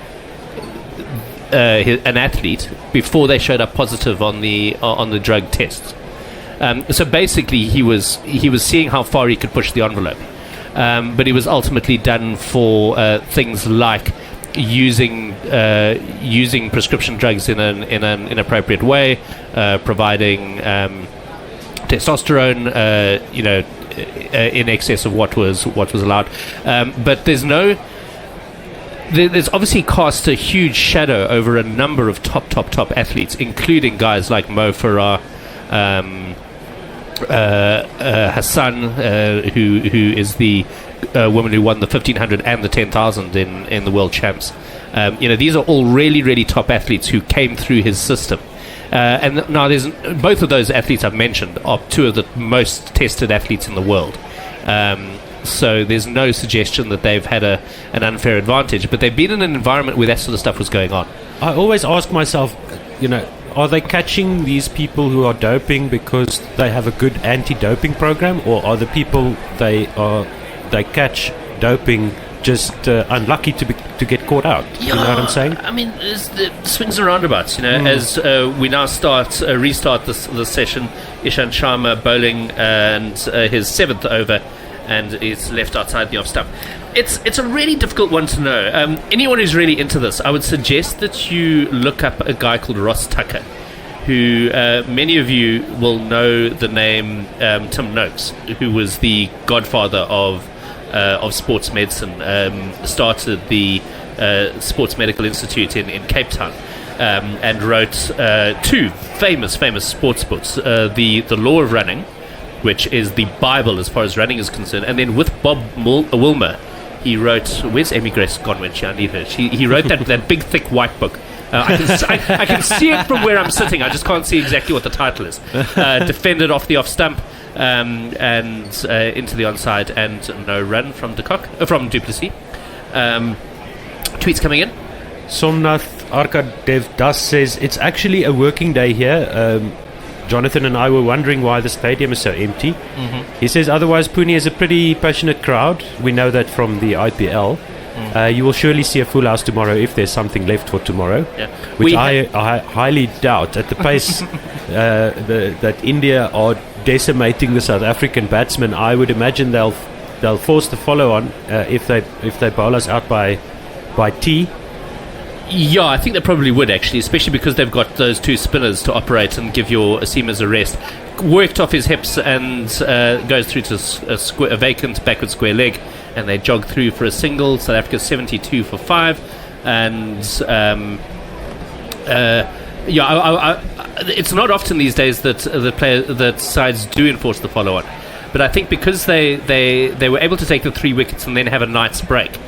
an athlete before they showed up positive on the drug tests. So basically, he was seeing how far he could push the envelope, but it was ultimately done for things like using prescription drugs in an inappropriate way, providing testosterone, in excess of what was allowed. But there's obviously cast a huge shadow over a number of top athletes, including guys like Mo Farah, Hassan, who is the woman who won the 1500 and the 10,000 in the world champs. These are all really, really top athletes who came through his system. And now there's both of those athletes I've mentioned are two of the most tested athletes in the world. So there's no suggestion that they've had an unfair advantage, but they've been in an environment where that sort of stuff was going on. I always ask myself, are they catching these people who are doping because they have a good anti-doping program, or are the people they catch doping just unlucky to get caught out? You know what I'm saying? I mean, it's the swings and roundabouts. As we now restart this session, Ishan Sharma bowling and his 7th over, and is left outside the off stump. It's a really difficult one to know. Anyone who's really into this, I would suggest that you look up a guy called Ross Tucker, who many of you will know the name Tim Noakes, who was the godfather of sports medicine, started the Sports Medical Institute in Cape Town, and wrote 2 famous sports books, the Law of Running, which is the Bible as far as running is concerned, and then with Bob Wilmer, he wrote, where's Amy Grace gone when I need her? He wrote that big thick white book. I can see it from where I'm sitting. I just can't see exactly what the title is. Defended off the off stump, and into the onside, and no run from Duplessis. Tweets coming in. Somnath Arkadev Das says it's actually a working day here. Jonathan and I were wondering why the stadium is so empty. Mm-hmm. He says otherwise Pune is a pretty passionate crowd. We know that from the IPL. You will surely see a full house tomorrow if there's something left for tomorrow, which I highly doubt. At the pace that India are decimating the South African batsmen, I would imagine they'll force the follow on if they bowl us out by T. Yeah, I think they probably would actually, especially because they've got those 2 spinners to operate and give your seamers a rest. worked off his hips and goes through to a vacant backward square leg, and they jog through for a single. South Africa 72 for 5, and it's not often these days that sides do enforce the follow-on, but I think because they were able to take the 3 wickets and then have a night's break,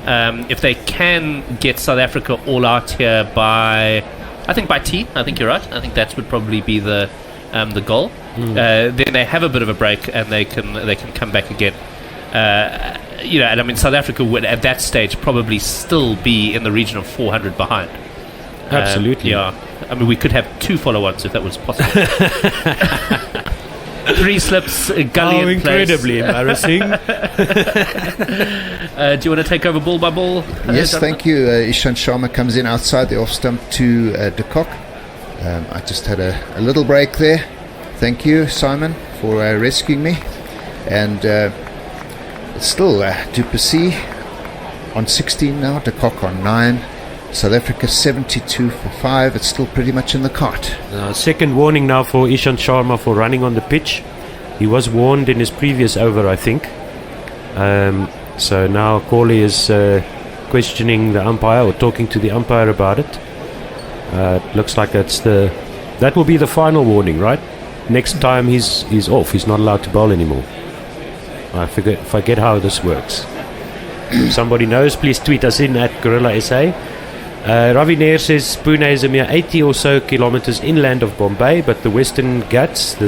if they can get South Africa all out here by tea, I think you're right. I think that would probably be the goal. Then they have a bit of a break and they can come back again. And I mean, South Africa would at that stage probably still be in the region of 400 behind. Absolutely. I mean, we could have 2 follow-ons if that was possible. 3 slips, a gully in place. Incredibly embarrassing. Do you want to take over ball by ball? Yes, Jonathan? thank you. Ishant Sharma comes in outside the off stump to de Kock. I just had a little break there. Thank you, Simon, for rescuing me. And it's still Du Plessis on 16 now, de Kock on 9. South Africa 72 for 5. It's still pretty much in the cart. Second warning now for Ishant Sharma for running on the pitch. He was warned in his previous over, I think. So now Corley is questioning the umpire or talking to the umpire about it. Looks like that will be the final warning, right? Next time he's off. He's not allowed to bowl anymore. I forget how this works. If somebody knows, please tweet us in at Gorilla SA. Ravi Nair says Pune is a mere 80 or so kilometers inland of Bombay, but the Western Ghats, the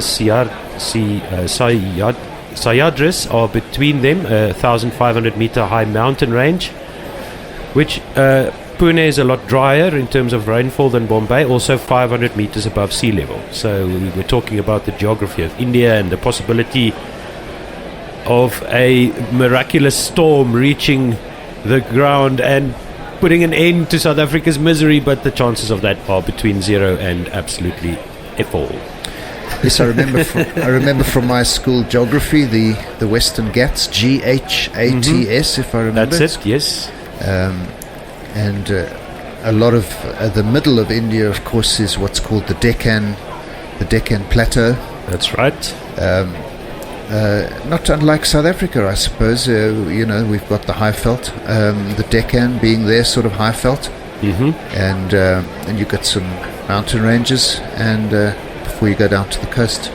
Sahyadris, are between them, a 1,500 meter high mountain range, which Pune is a lot drier in terms of rainfall than Bombay, also 500 meters above sea level. So we were talking about the geography of India and the possibility of a miraculous storm reaching the ground and putting an end to South Africa's misery, but the chances of that are between 0 and absolutely F-all. Yes, I remember from my school geography the Western Ghats, Ghats, if I remember. That's it, yes. And a lot of the middle of India, of course, is what's called the Deccan Plateau. That's right. Not unlike South Africa, I suppose. We've got the high veld, the Deccan being their sort of high veld, and you've got some mountain ranges, and before you go down to the coast.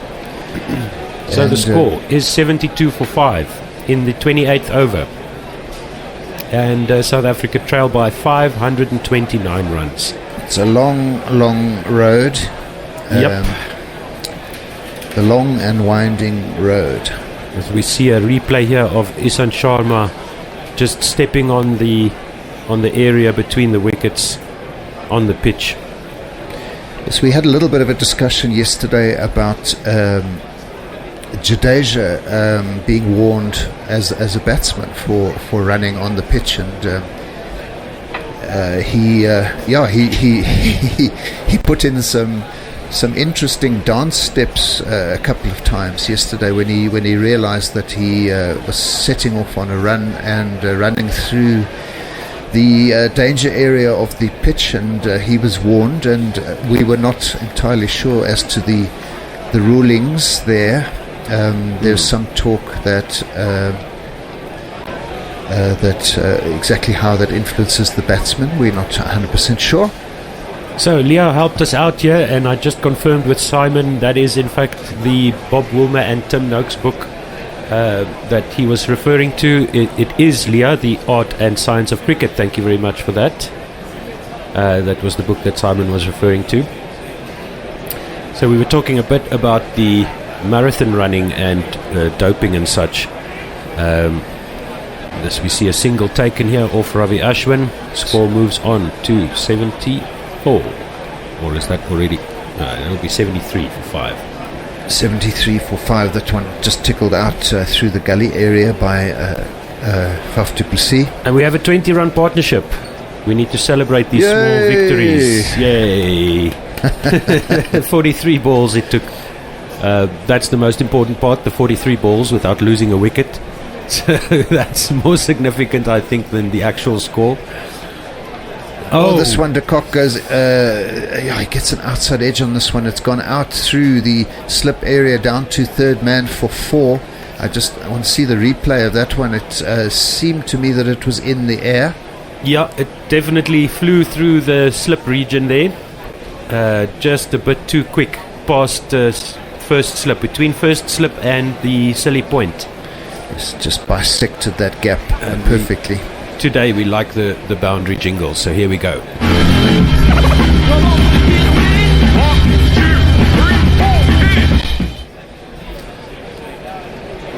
So the score is 72 for 5 in the 28th over, and South Africa trail by 529 runs. It's a long road. Yep. The long and winding road. As we see a replay here of Ishant Sharma just stepping on the area between the wickets on the pitch. Yes, we had a little bit of a discussion yesterday about Jadeja being warned as a batsman for running on the pitch, and he put in some interesting dance steps a couple of times yesterday when he realized that he was setting off on a run and running through the danger area of the pitch, and he was warned, and we were not entirely sure as to the rulings there. There's some talk that exactly how that influences the batsman, we're not 100% sure. So Leo helped us out here, and I just confirmed with Simon that is in fact the Bob Woolmer and Tim Noakes book that he was referring to. It is, Leo, The Art and Science of Cricket. Thank you very much for that. That was the book that Simon was referring to. So we were talking a bit about the marathon running and doping and such. This we see a single taken here off Ravi Ashwin. Score moves on to 74. Or is that already? No, it'll be 73 for 5. 73 for 5. That one just tickled out through the gully area by Faf du Plessis. And we have a 20-run partnership. We need to celebrate these small victories. Yay! 43 balls it took. That's the most important part, the 43 balls without losing a wicket. So that's more significant, I think, than the actual score. Oh, this one, de Kock goes, he gets an outside edge on this one. It's gone out through the slip area down to third man for 4. I want to see the replay of that one. It seemed to me that it was in the air. Yeah, it definitely flew through the slip region there. Just a bit too quick past first slip, between first slip and the silly point. It's just bisected that gap perfectly. Today we like the boundary jingle, so here we go.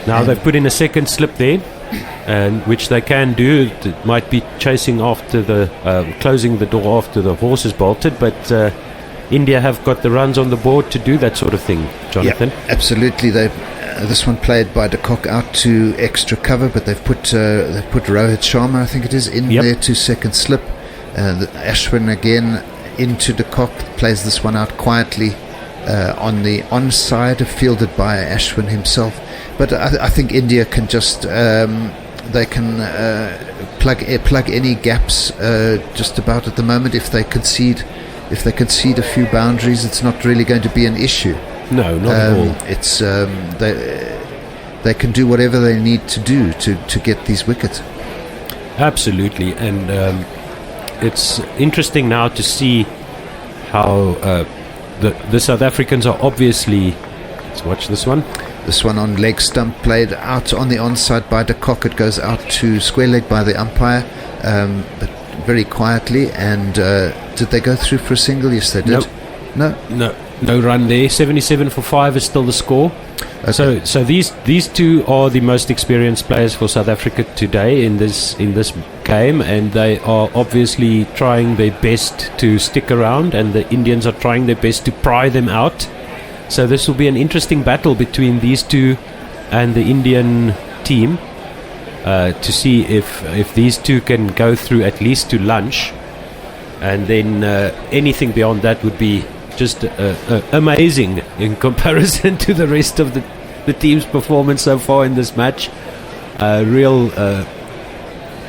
Now they've put in a second slip there, and which they can do. It might be chasing after closing the door after the horse is bolted, but India have got the runs on the board to do that sort of thing, Jonathan. Yeah, absolutely. This one played by de Kock out to extra cover, but they've put Rohit Sharma, I think it is, in there to second slip. Ashwin again into de Kock, plays this one out quietly on the onside, fielded by Ashwin himself. But I think India can just they can plug any gaps just about at the moment. If they concede a few boundaries, it's not really going to be an issue. No, not at all. It's they can do whatever they need to do to get these wickets. Absolutely, and it's interesting now to see how the South Africans are obviously. Let's watch this one. This one on leg stump, played out on the onside by de Kock. It goes out to square leg by the umpire, but very quietly. And did they go through for a single? Yes, they did. No run there. 77 for 5 is still the score. Okay. So these two are the most experienced players for South Africa today in this game, and they are obviously trying their best to stick around, and the Indians are trying their best to pry them out. So this will be an interesting battle between these two and the Indian team to see if these two can go through at least to lunch, and then anything beyond that would be just amazing in comparison to the rest of the team's performance so far in this match.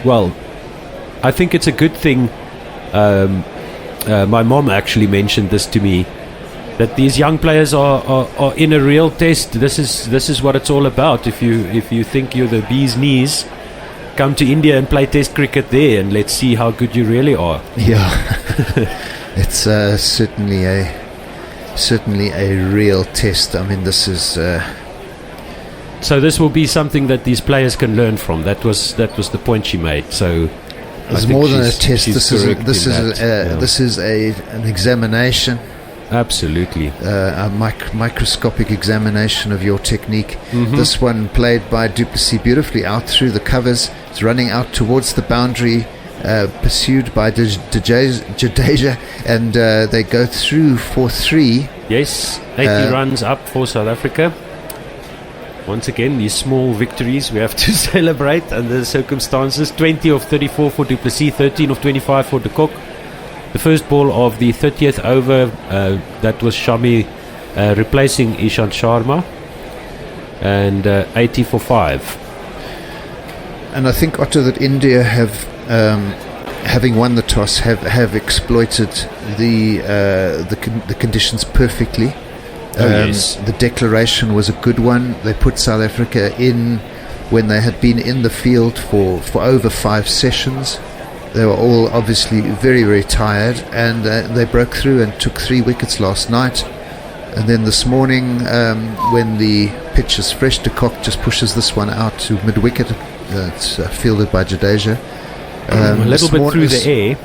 Well, I think it's a good thing. My mom actually mentioned this to me, that these young players are in a real test. This is what it's all about. If you think you're the bee's knees, come to India and play test cricket there, and let's see how good you really are. Yeah, it's certainly a real test. I mean, this is. So this will be something that these players can learn from. That was the point she made. So it's more than a test. This is an examination. Absolutely. A microscopic examination of your technique. Mm-hmm. This one played by du Plessis beautifully out through the covers. It's running out towards the boundary, pursued by Jadeja, and they go through for 3. Yes, 80 runs up for South Africa. Once again, these small victories we have to celebrate under the circumstances. 20 of 34 for du Plessis, 13 of 25 for de Kock. The first ball of the 30th over, that was Shami replacing Ishant Sharma, and 80 for 5. And I think, Otto, that India have, having won the toss, have exploited the conditions perfectly. Yes. The declaration was a good one. They put South Africa in when they had been in the field for over 5 sessions. They were all obviously very, very tired, and they broke through and took 3 wickets last night. And then this morning, when the pitch is fresh, de Kock just pushes this one out to mid-wicket. It's fielded by Jadeja. A little bit through the air.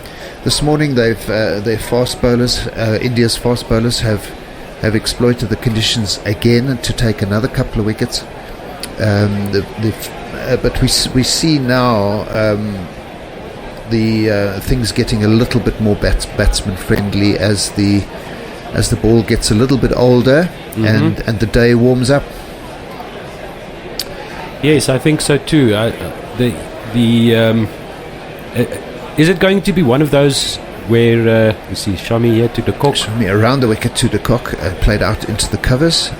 This morning, their fast bowlers, India's fast bowlers, have exploited the conditions again to take another couple of wickets. But we see now the things getting a little bit more batsman friendly as the ball gets a little bit older, and the day warms up. Yes, I think so too. Is it going to be one of those where you see Shami here to de Kock? Shami around the wicket to de Kock, played out into the covers,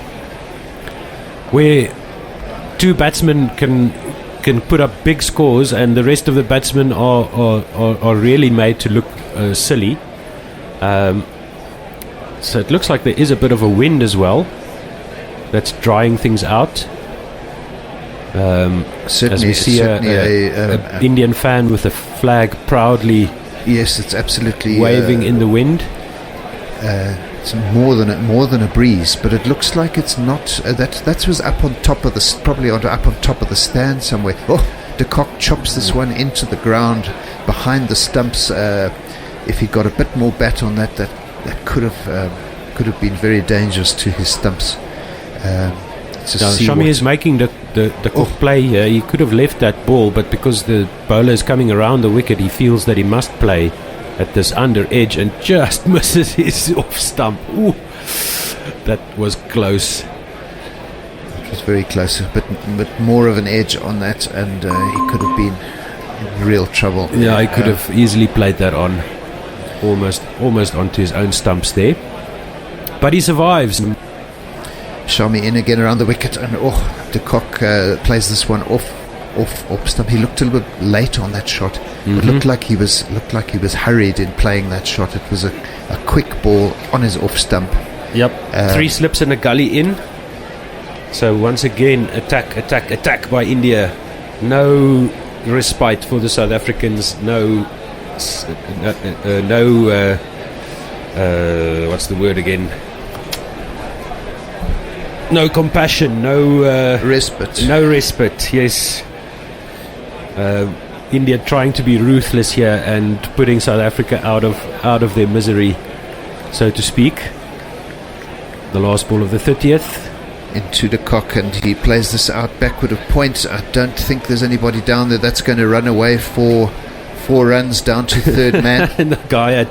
where two batsmen can can put up big scores, and the rest of the batsmen are really made to look silly. So it looks like there is a bit of a wind as well. That's drying things out. As we see a Indian fan with a flag proudly, yes, it's absolutely waving in the wind. It's more than a breeze, but it looks like it's not. That was up on top of up on top of the stand somewhere. Oh, de Kock chops this one into the ground behind the stumps. If he got a bit more bat on that could have been very dangerous to his stumps. Shami is making the Kock play here. He could have left that ball, but because the bowler is coming around the wicket, he feels that he must play at this under edge and just misses his off stump. Ooh, that was close. It was very close, but more of an edge on that, and he could have been in real trouble. Yeah, he could have easily played that on, almost onto his own stumps there. But he survives. Shami in again around the wicket, and de Kock plays this one off stump. He looked a little bit late on that shot. It looked like he was hurried in playing that shot. It was a quick ball on his off stump. Yep. 3 slips and a gully in. So once again, attack by India. No respite for the South Africans. No. What's the word again? No compassion. No respite. No respite. Yes. India trying to be ruthless here and putting South Africa out of their misery, so to speak. The last ball of the 30th. Into de Kock, and he plays this out backward of point. I don't think there's anybody down there that's going to run away for 4 runs down to third man. And the guy at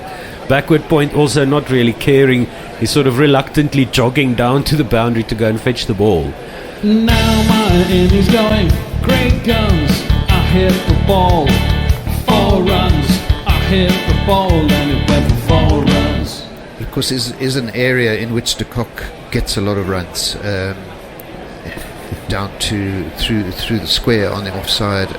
backward point also not really caring. He's sort of reluctantly jogging down to the boundary to go and fetch the ball. Now my Indies going, great guns, I hit the ball, 4 runs, I hit the ball and it went for 4 runs. Of course, is an area in which de Kock gets a lot of runs, down to through the square on the offside,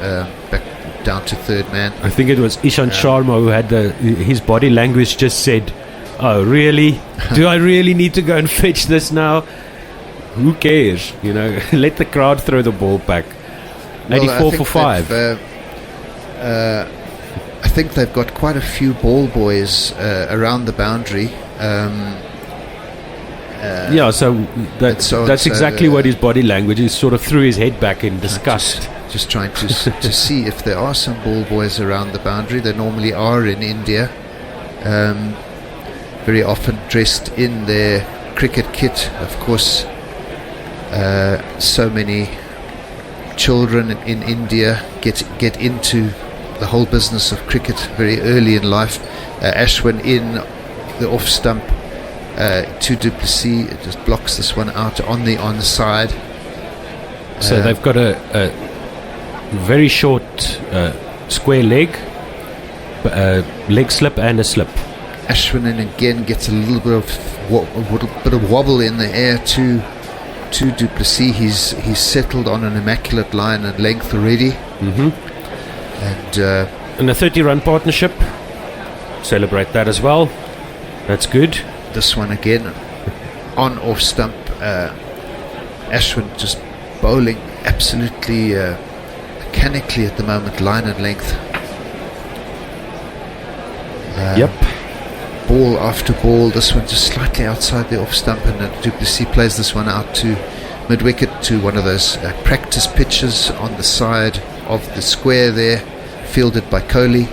back down to third man. I think it was Ishant Sharma who had his body language just said, "Oh really? Do I really need to go and fetch this now? Who cares? Let the crowd throw the ball back." 84 for 5. I think they've got quite a few ball boys around the boundary. So that's exactly what his body language is. Sort of threw his head back in disgust. Just trying to see if there are some ball boys around the boundary. There normally are in India. Very often dressed in their cricket kit, of course. So many children in India get into the whole business of cricket very early in life. Ashwin in the off stump to du Plessis. It just blocks this one out on the onside. So they've got a very short square leg slip and a slip. Ashwin again gets a little bit of wobble in the air to du Plessis. He's settled on an immaculate line and length already. And a 30-run partnership. Celebrate that as well. That's good. This one again on off stump. Ashwin just bowling absolutely mechanically at the moment, line and length. Ball after ball. This one just slightly outside the off stump, and du Plessis plays this one out to mid wicket to one of those practice pitches on the side of the square there, fielded by Kohli.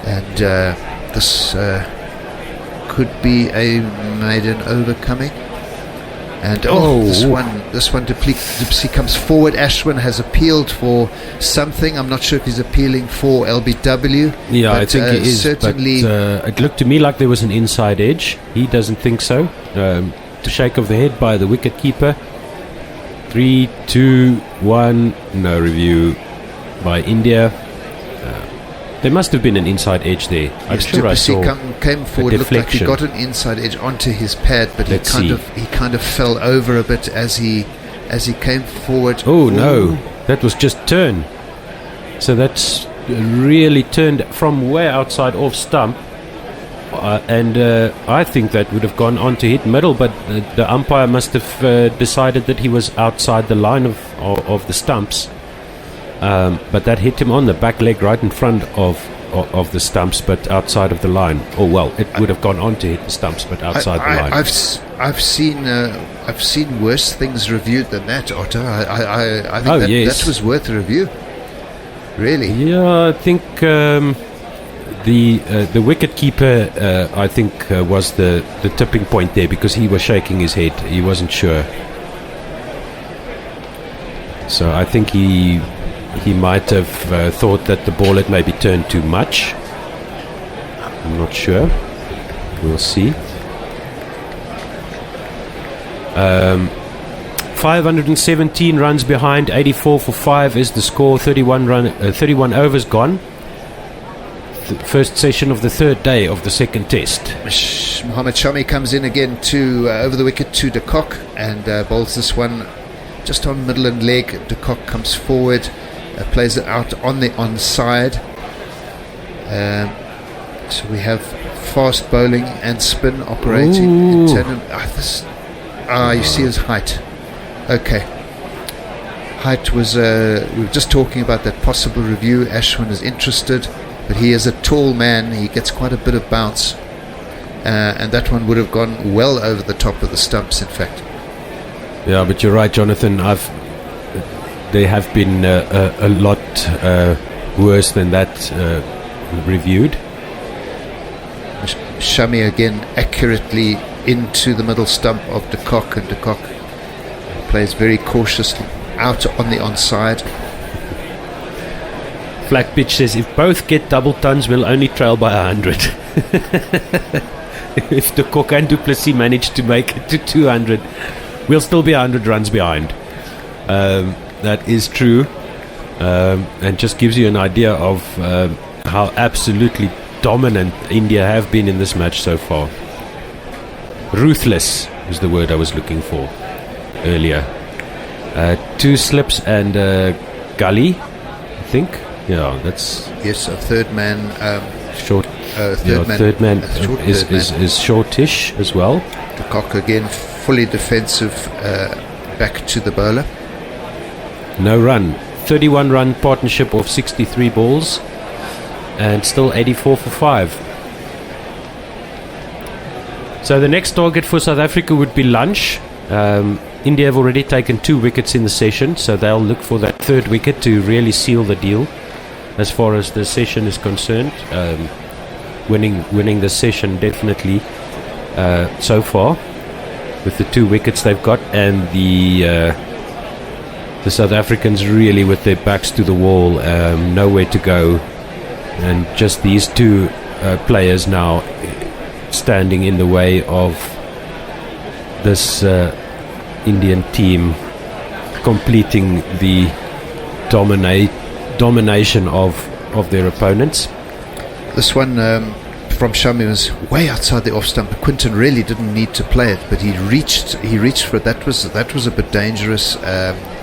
And this could be a maiden over coming. And this one du Plessis comes forward. Ashwin has appealed for something. I'm not sure if he's appealing for LBW. Yeah, I think he is. Certainly, but it looked to me like there was an inside edge. He doesn't think so. The shake of the head by the wicket keeper. 3, 2, 1. No review by India. There must have been an inside edge there. I'm sure I saw came forward, looked like he got an inside edge onto his pad, but he kind of fell over a bit as he came forward. Oh no! That was just turn. So that's really turned from way outside off stump. And I think that would have gone on to hit middle, but the umpire must have decided that he was outside the line of the stumps. But that hit him on the back leg right in front of the stumps, but outside of the line. Oh well, it would have gone on to hit the stumps, but outside the line. I've seen worse things reviewed than that, Otto. I think that was worth a review. Really? Yeah, I think the wicket keeper I think was the tipping point there, because he was shaking his head. He wasn't sure. So I think he might have thought that the ball had maybe turned too much. I'm not sure. We'll see. 517 runs behind, 84 for 5 is the score. 31 overs gone. First session of the third day of the second test. Mohammad Shami comes in again to over the wicket to de Kock and bowls this one just on middle and leg. De Kock comes forward, plays it out on the onside. So we have fast bowling and spin operating in tandem. You see his height. Okay. Height was, we were just talking about that possible review. Ashwin is interested, but he is a tall man. He gets quite a bit of bounce. And that one would have gone well over the top of the stumps, in fact. Yeah, but you're right, Jonathan. There have been a lot worse than that reviewed. Shami again accurately into the middle stump of de Kock, and de Kock plays very cautiously out on the onside. Flag pitch says if both get double tons, we'll only trail by 100. If de Kock and du Plessis manage to make it to 200, we'll still be 100 runs behind. That is true, and just gives you an idea of how absolutely dominant India have been in this match so far. Ruthless is the word I was looking for earlier. 2 slips and gully, I think. Yeah, that's... Yes, a third man... short. Third man is shortish as well. De Kock again fully defensive, back to the bowler. No run. 31 run partnership of 63 balls and still 84 for 5. So the next target for South Africa would be lunch. India have already taken 2 wickets in the session, so they'll look for that third wicket to really seal the deal as far as the session is concerned. Winning the session definitely so far with the 2 wickets they've got, and the South Africans really with their backs to the wall, nowhere to go, and just these 2 players now standing in the way of this Indian team completing the domination of their opponents. This one from Shami was way outside the off stump. Quinton really didn't need to play it, but he reached for it. That was a bit dangerous.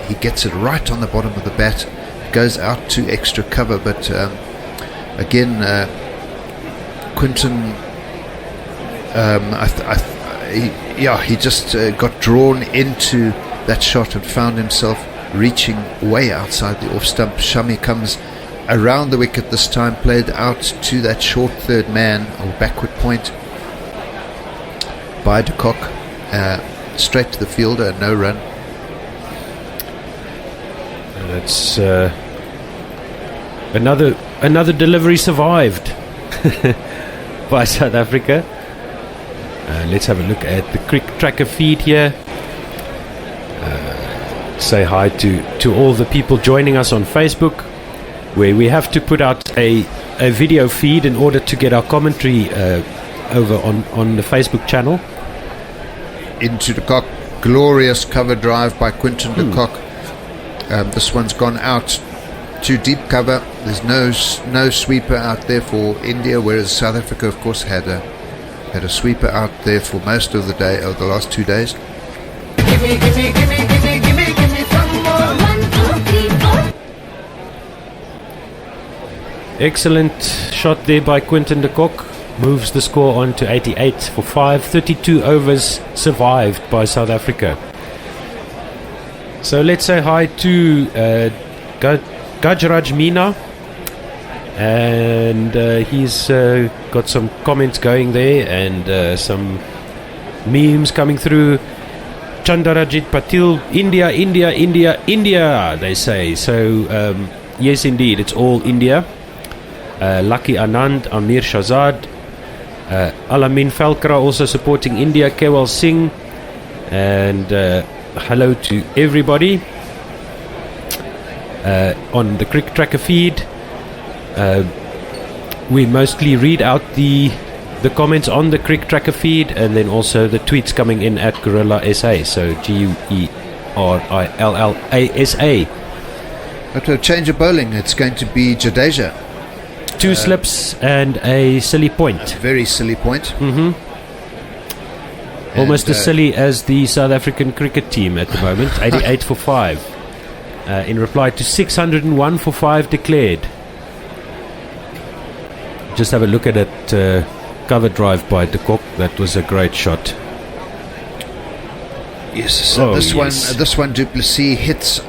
He gets it right on the bottom of the bat, goes out to extra cover, but again Quinton he just got drawn into that shot and found himself reaching way outside the off stump. Shami comes around the wicket this time, played out to that short third man or backward point by de Kock, straight to the fielder, no run. That's another delivery survived by South Africa. Let's have a look at the crick tracker feed here. Say hi to all the people joining us on Facebook, where we have to put out a video feed in order to get our commentary over on the Facebook channel. Into de Kock, glorious cover drive by Quinton de Kock. This one's gone out to deep cover. There's no sweeper out there for India, whereas South Africa, of course, had a sweeper out there for most of the day, over the last 2 days. Give me some more. 1, 2, 3, 4. Excellent shot there by Quinton de Kock. Moves the score on to 88 for 5. 32 overs survived by South Africa. So let's say hi to Gajraj Meena. And he's got some comments going there and some memes coming through. Chandarajit Patil, India, India, India, India, they say. So, yes, indeed, it's all India. Lucky Anand, Amir Shahzad, Alamin Falkra also supporting India, Kewal Singh, and hello to everybody on the Cricket Tracker feed. We mostly read out the comments on the Cricket Tracker feed and then also the tweets coming in at Gorilla SA, so GUERILLASA. But a change of bowling, it's going to be Jadeja. 2 slips and a silly point. A very silly point. Almost as silly as the South African cricket team at the moment. 88 for 5. In reply to 601 for 5 declared. Just have a look at it. Cover drive by de Kock. That was a great shot. Yes, so this one du Plessis hits.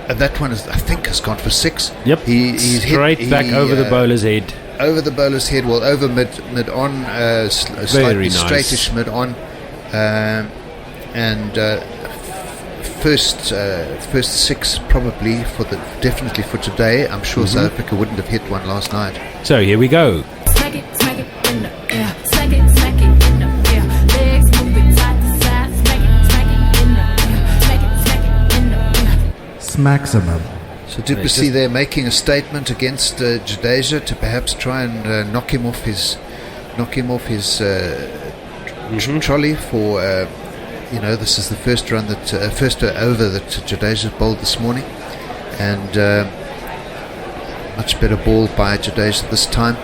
That one I think has gone for 6. Yep, he's straight back over the bowler's head. Over the bowler's head, well, over mid on, slightly nice. straightish mid on, and first 6 probably definitely for today. I'm sure South Africa wouldn't have hit one last night. So here we go. Smack it in the air. Smack it in the air. Legs moving side to side. Smack it in the air. Smack it in the air. Smaximum. So du Plessis there making a statement against Jadeja to perhaps try and knock him off his trolley for this is the first run that first over that Jadeja bowled this morning, and much better ball by Jadeja this time.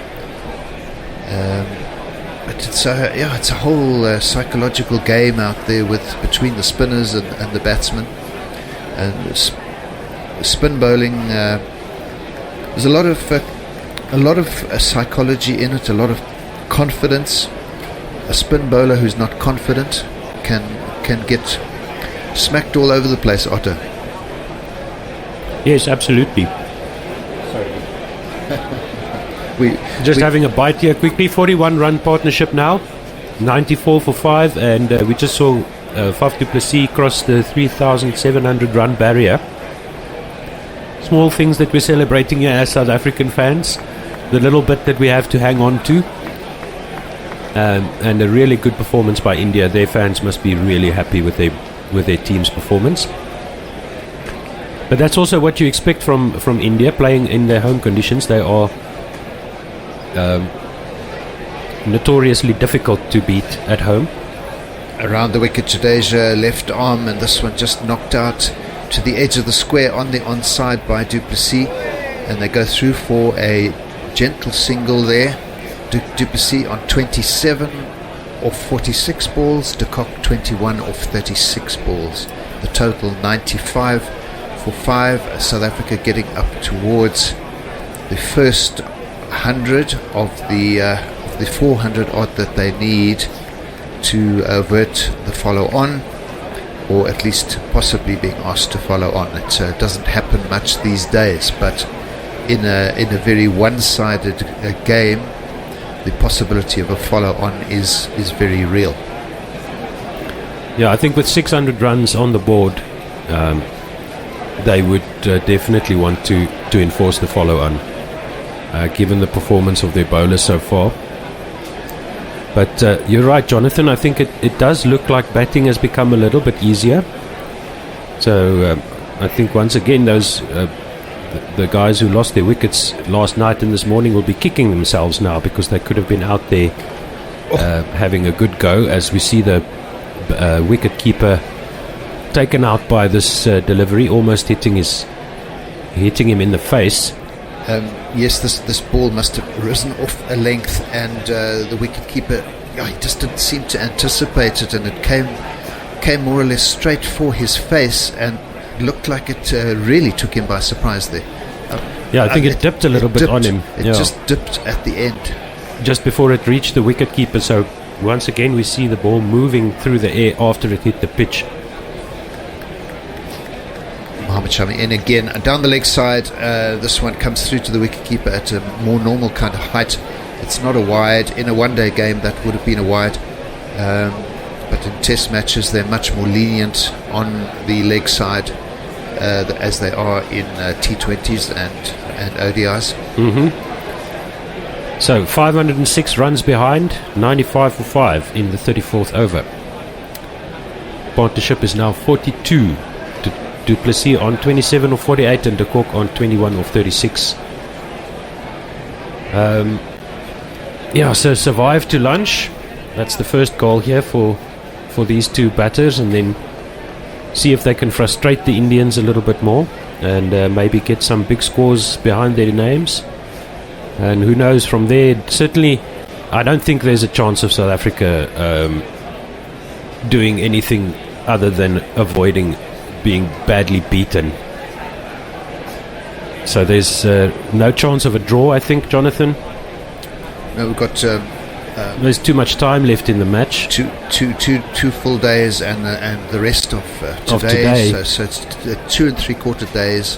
But it's a whole psychological game out there between the spinners and the batsmen, and spin bowling. There's a lot of psychology in it, a lot of confidence. A spin bowler who's not confident can get smacked all over the place, Otto. Yes, absolutely. We having a bite here quickly. 41 run partnership now, 94 for 5, and we just saw Faf du Plessis cross the 3,700 run barrier. Small things that we're celebrating here as South African fans, the little bit that we have to hang on to, and a really good performance by India. Their fans must be really happy with their team's performance. But that's also what you expect from India playing in their home conditions. They are notoriously difficult to beat at home. Around the wicket, Jadeja left arm, and this one just knocked out to the edge of the square on the onside by du Plessis, and they go through for a gentle single there. Du Plessis on 27 off 46 balls, de Kock 21 off 36 balls. The total 95 for 5. South Africa getting up towards the first 100 of the 400 odd that they need to avert the follow on, or at least possibly being asked to follow on. It doesn't happen much these days, but in a very one-sided game, the possibility of a follow on is very real. Yeah, I think with 600 runs on the board, they would definitely want to enforce the follow on, given the performance of their bowlers so far. But you're right, Jonathan. I think it does look like batting has become a little bit easier. So I think once again the guys who lost their wickets last night and this morning will be kicking themselves now, because they could have been out there having a good go, as we see the wicket keeper taken out by this delivery, almost hitting him in the face. Yes, this ball must have risen off a length, and the wicketkeeper, he just didn't seem to anticipate it, and it came more or less straight for his face, and looked like it really took him by surprise there. Yeah, I think it dipped a little bit on him. It just dipped at the end. Just before it reached the wicketkeeper. So once again, we see the ball moving through the air after it hit the pitch. Mohamed Shami in again down the leg side. This one comes through to the wicketkeeper at a more normal kind of height. It's not a wide. In a one-day game, that would have been a wide. But in test matches, they're much more lenient on the leg side as they are in T20s and ODIs. So 506 runs behind, 95 for 5 in the 34th over. Partnership is now 42. Du Plessis on 27 of 48 and de Kock on 21 of 36. So survive to lunch. That's the first goal here for these two batters, and then see if they can frustrate the Indians a little bit more and maybe get some big scores behind their names. And who knows from there. Certainly, I don't think there's a chance of South Africa doing anything other than avoiding being badly beaten. So there's no chance of a draw, I think, Jonathan. No, we've got there's too much time left in the match. Two full days and the rest of today. So it's 2 3/4 days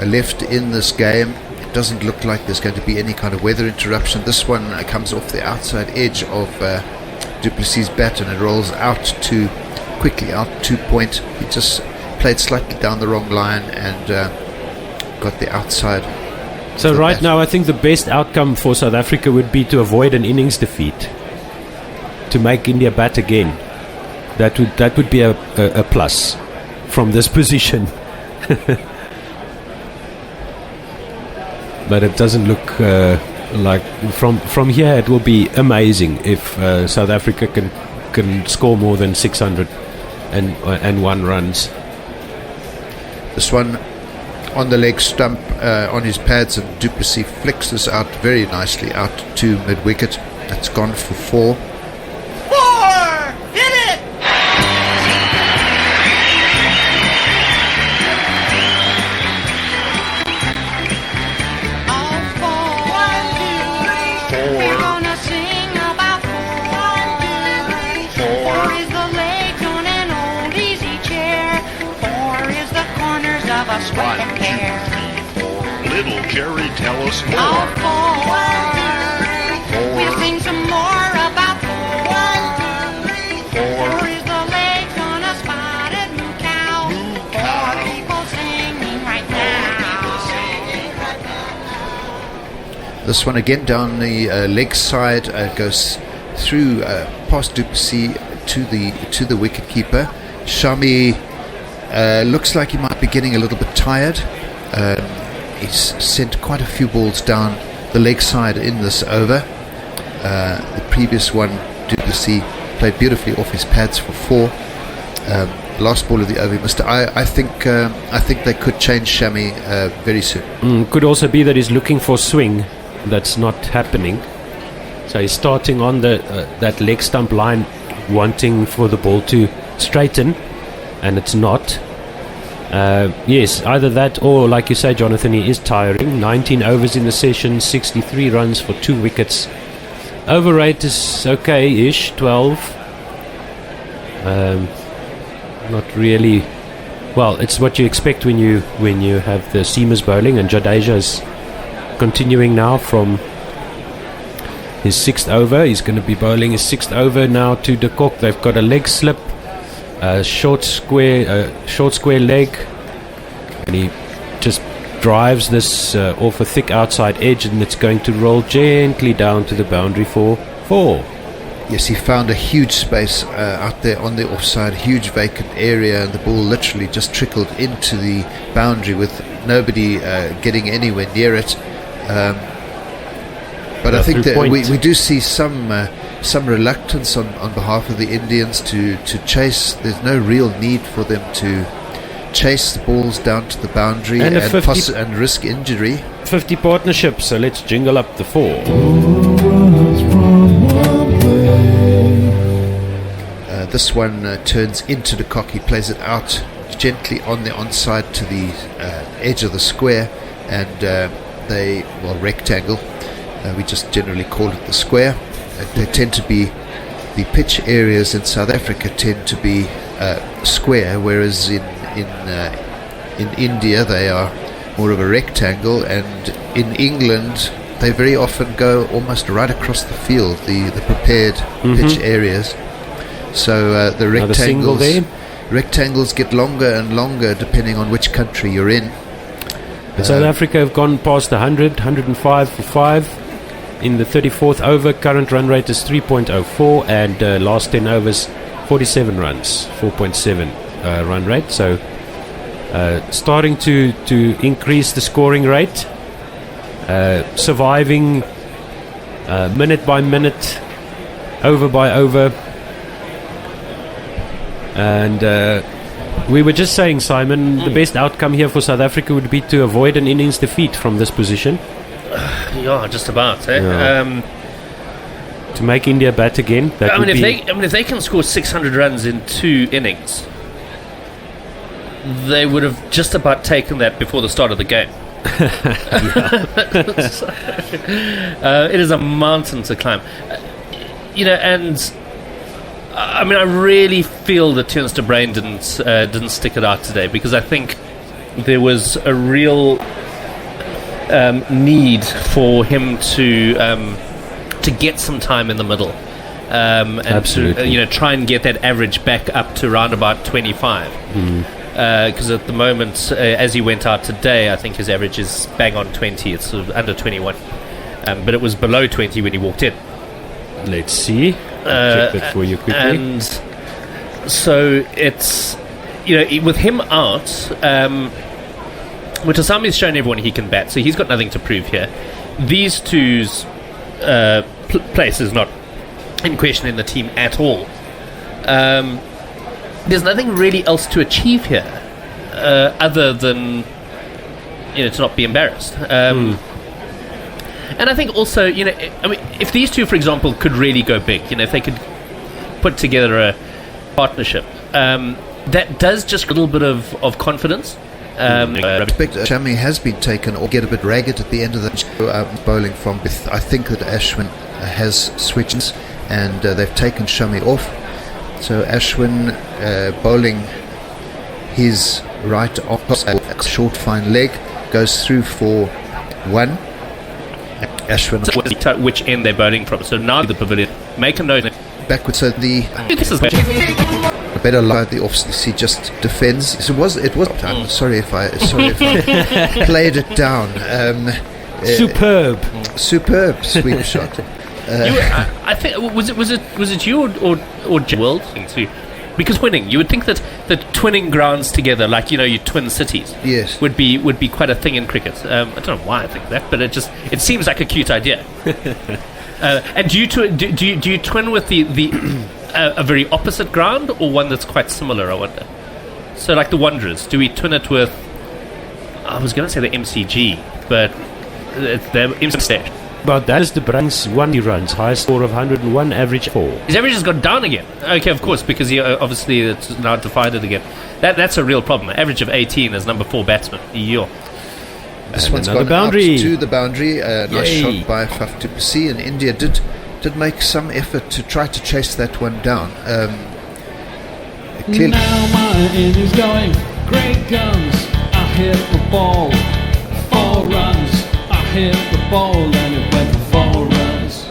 left in this game. It doesn't look like there's going to be any kind of weather interruption. This one comes off the outside edge of Du Plessis' bat, and it rolls out quickly out to point. He just played slightly down the wrong line and got the outside. So right now, I think the best outcome for South Africa would be to avoid an innings defeat, to make India bat again. That would be a plus from this position. But it doesn't look like from here. It will be amazing if South Africa can score more than 601 runs. This one on the leg stump on his pads, and Du Plessis flicks this out very nicely out to mid-wicket. That's gone for 4. Hit it! All 4, 1, 2, 3. We're gonna sing about 4. 4 is the legs on an old easy chair. 4 is the corners of a sweat and hair. Little Jerry, tell us more. All 4. We'll sing some more about 4. 4 is the legs on a spotted moo cow. 4 people singing right now. This one again down the leg side, goes through past Du Plessis to the wicketkeeper. Shami looks like he might be getting a little bit tired. He's sent quite a few balls down the leg side in this over. The previous one, Du Plessis played beautifully off his pads for 4. Last ball of the over, I think they could change Shami very soon. Could also be that he's looking for swing. That's not happening. So he's starting on that leg stump line, wanting for the ball to straighten, and it's not. Yes, either that or, like you say, Jonathan, he is tiring. 19 overs in the session, 63 runs for 2 wickets. Over rate is okay-ish, 12. Not really. Well, it's what you expect when you have the seamers bowling, and Jadeja is continuing now from his 6th over. He's going to be bowling his 6th over now to de Kock. They've got a leg slip, short square leg, and he just drives this off a thick outside edge, and it's going to roll gently down to the boundary for 4. Yes, he found a huge space out there on the offside, huge vacant area, and the ball literally just trickled into the boundary with nobody getting anywhere near it. But I think that we do see some reluctance on behalf of the Indians to chase. There's no real need for them to chase the balls down to the boundary and risk injury. 50 partnership, so let's jingle up the 4. This one turns into the cock. He plays it out gently on the onside to the edge of the square, and rectangle. We just generally call it the square. They tend to be, the pitch areas in South Africa tend to be square, whereas in India they are more of a rectangle, and in England they very often go almost right across the field, the prepared pitch areas. So the rectangles get longer and longer depending on which country you're in. South Africa have gone past 100, 105 for 5 in the 34th over. Current run rate is 3.04, and last 10 overs 47 runs, 4.7 run rate. So starting to increase the scoring rate, surviving minute by minute, over by over. And we were just saying, Simon, the best outcome here for South Africa would be to avoid an innings defeat from this position. Yeah, just about. Yeah. To make India bat again. That if they can score 600 runs in 2 innings, they would have just about taken that before the start of the game. It is a mountain to climb, and I really feel that Terence de Bruyn didn't stick it out today, because I think there was a real need for him to get some time in the middle, and Absolutely. to try and get that average back up to around about 25. Because at the moment, as he went out today, I think his average is bang on 20. It's sort of under 21, but it was below 20 when he walked in. Let's see. Check that for you quickly. And so it's, with him out, Mutasami's shown everyone he can bat, so he's got nothing to prove here. These two's place is not in question in the team at all. There's nothing really else to achieve here, other than to not be embarrassed. And I think also, if these two, for example, could really go big, if they could put together a partnership, that does just a little bit of confidence. Shami has been taken or get a bit ragged at the end of the bowling from. I think that Ashwin has switched, and they've taken Shami off. So Ashwin bowling his right off, short fine leg, goes through for 1. Ashwin, which end they're bowling from. So now the pavilion, make a note. Backwards, so This is a better line. The off-sea just defends. So it was. I'm sorry if I played it down. Superb sweep shot. I think was it you or World too? Because winning, you would think that twinning grounds together, like you twin cities, yes, would be quite a thing in cricket. I don't know why I think that, but it seems like a cute idea. And do you twin with the a very opposite ground, or one that's quite similar? I wonder. So like the Wanderers, do we twin it with? I was going to say the MCG, but it's the MCG. But that is de Bruyn's 1 runs, highest score of 101, average 4. His average has gone down again. Okay, of course, because he obviously it's now divided again. That's a real problem. Average of 18 as number 4 batsman. Yo. This one's gone boundary. Out to the boundary. Nice shot by Faf du Plessis, and India did make some effort to try to chase that one down. Clearly. Now my India's going great guns. I hit the ball, 4 runs. I hit the ball and it went for 4 runs.